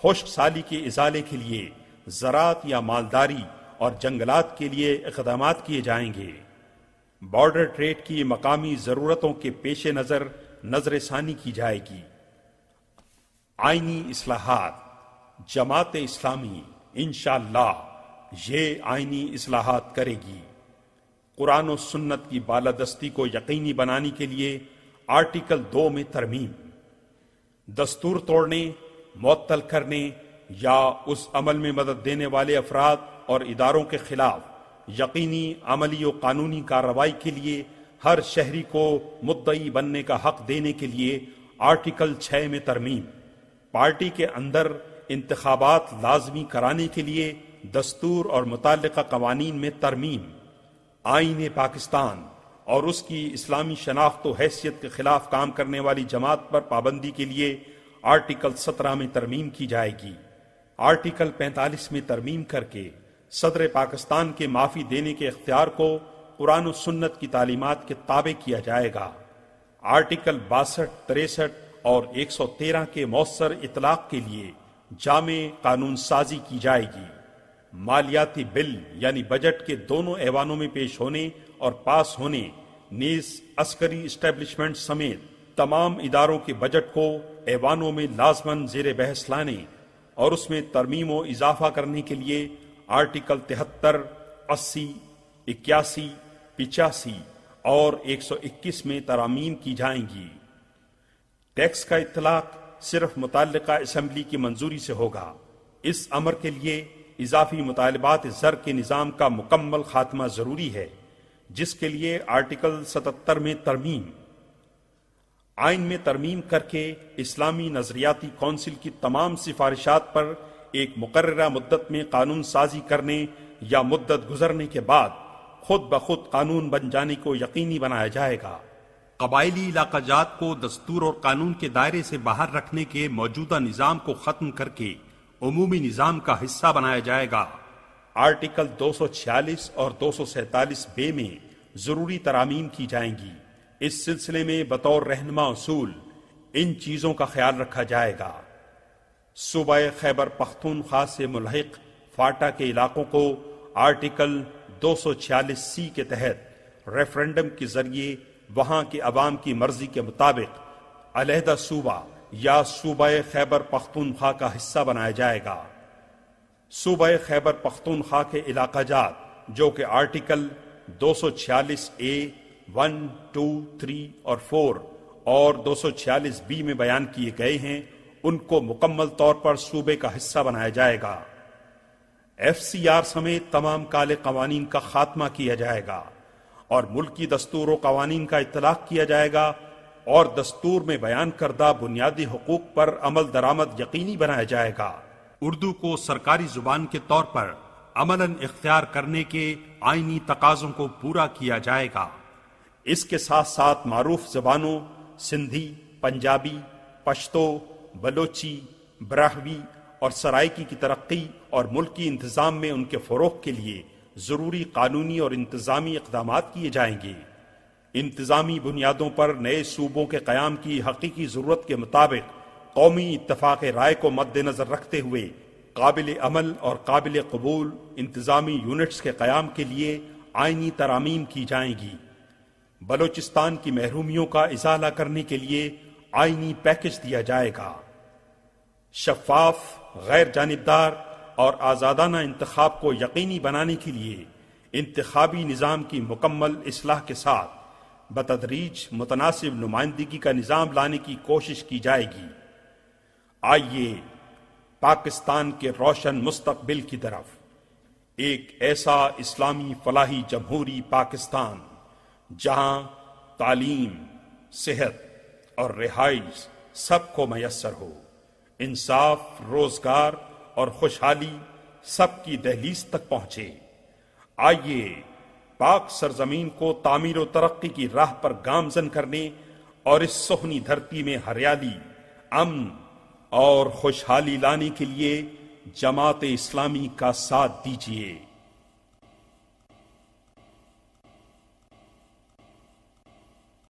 خشک سالی کے ازالے کے لیے زراعت یا مالداری اور جنگلات کے لیے اقدامات کیے جائیں گے۔ بارڈر ٹریڈ کی مقامی ضرورتوں کے پیش نظر نظر ثانی کی جائے گی۔ آئینی اصلاحات، جماعت اسلامی انشاءاللہ یہ آئینی اصلاحات کرے گی۔ قرآن و سنت کی بالادستی کو یقینی بنانے کے لیے آرٹیکل 2 میں ترمیم، دستور توڑنے، معطل کرنے یا اس عمل میں مدد دینے والے افراد اور اداروں کے خلاف یقینی عملی و قانونی کارروائی کے لیے ہر شہری کو مدعی بننے کا حق دینے کے لیے آرٹیکل 6 میں ترمیم، پارٹی کے اندر انتخابات لازمی کرانے کے لیے دستور اور متعلقہ قوانین میں ترمیم، آئین پاکستان اور اس کی اسلامی شناخت و حیثیت کے خلاف کام کرنے والی جماعت پر پابندی کے لیے آرٹیکل 17 میں ترمیم کی جائے گی۔ آرٹیکل 45 میں ترمیم کر کے صدر پاکستان کے معافی دینے کے اختیار کو قرآن و سنت کی تعلیمات کے تابع کیا جائے گا۔ آرٹیکل 62، 63 اور 113 کے مؤثر اطلاق کے لیے جامع قانون سازی کی جائے گی۔ مالیاتی بل یعنی بجٹ کے دونوں ایوانوں میں پیش ہونے اور پاس ہونے، نیز عسکری اسٹیبلشمنٹ سمیت تمام اداروں کے بجٹ کو ایوانوں میں لازماً زیر بحث لانے اور اس میں ترمیم و اضافہ کرنے کے لیے آرٹیکل 73، 80، 81، 85 اور 121 میں ترامیم کی جائیں گی۔ ٹیکس کا اطلاق صرف متعلقہ اسمبلی کی منظوری سے ہوگا۔ اس امر کے لیے اضافی مطالبات زر کے نظام کا مکمل خاتمہ ضروری ہے، جس کے لیے آرٹیکل 77 میں ترمیم، آئین میں ترمیم کر کے اسلامی نظریاتی کونسل کی تمام سفارشات پر ایک مقررہ مدت میں قانون سازی کرنے یا مدت گزرنے کے بعد خود بخود قانون بن جانے کو یقینی بنایا جائے گا۔ قبائلی علاقہ جات کو دستور اور قانون کے دائرے سے باہر رکھنے کے موجودہ نظام کو ختم کر کے عمومی نظام کا حصہ بنایا جائے گا۔ آرٹیکل 246 اور 247 بے میں ضروری ترامیم کی جائیں گی۔ اس سلسلے میں بطور رہنما اصول ان چیزوں کا خیال رکھا جائے گا: صوبہ خیبر پختونخوا سے ملحق فاٹا کے علاقوں کو آرٹیکل 246 سی کے تحت ریفرنڈم کے ذریعے وہاں کے عوام کی مرضی کے مطابق علیحدہ صوبہ یا صوبہ خیبر پختونخوا کا حصہ بنایا جائے گا۔ صوبہ خیبر پختونخوا کے علاقہ جات جو کہ آرٹیکل 246A 1, 2, 3 اور 4 اور 246B میں بیان کیے گئے ہیں، ان کو مکمل طور پر صوبے کا حصہ بنایا جائے گا۔ FCR سمیت تمام کالے قوانین کا خاتمہ کیا جائے گا اور ملکی دستور و قوانین کا اطلاق کیا جائے گا اور دستور میں بیان کردہ بنیادی حقوق پر عمل درآمد یقینی بنایا جائے گا۔ اردو کو سرکاری زبان کے طور پر عملاً اختیار کرنے کے آئینی تقاضوں کو پورا کیا جائے گا۔ اس کے ساتھ ساتھ معروف زبانوں سندھی، پنجابی، پشتو، بلوچی، براہوی اور سرائکی کی ترقی اور ملکی انتظام میں ان کے فروغ کے لیے ضروری قانونی اور انتظامی اقدامات کیے جائیں گے۔ انتظامی بنیادوں پر نئے صوبوں کے قیام کی حقیقی ضرورت کے مطابق قومی اتفاق رائے کو مد نظر رکھتے ہوئے قابل عمل اور قابل قبول انتظامی یونٹس کے قیام کے لیے آئینی ترامیم کی جائیں گی۔ بلوچستان کی محرومیوں کا ازالہ کرنے کے لیے آئینی پیکج دیا جائے گا۔ شفاف، غیر جانبدار اور آزادانہ انتخاب کو یقینی بنانے کے لیے انتخابی نظام کی مکمل اصلاح کے ساتھ بتدریج متناسب نمائندگی کا نظام لانے کی کوشش کی جائے گی۔ آئیے پاکستان کے روشن مستقبل کی طرف، ایک ایسا اسلامی فلاحی جمہوری پاکستان جہاں تعلیم، صحت اور رہائش سب کو میسر ہو، انصاف، روزگار اور خوشحالی سب کی دہلیز تک پہنچے۔ آئیے پاک سرزمین کو تعمیر و ترقی کی راہ پر گامزن کرنے اور اس سہنی دھرتی میں ہریالی، امن اور خوشحالی لانے کے لیے جماعت اسلامی کا ساتھ دیجیے۔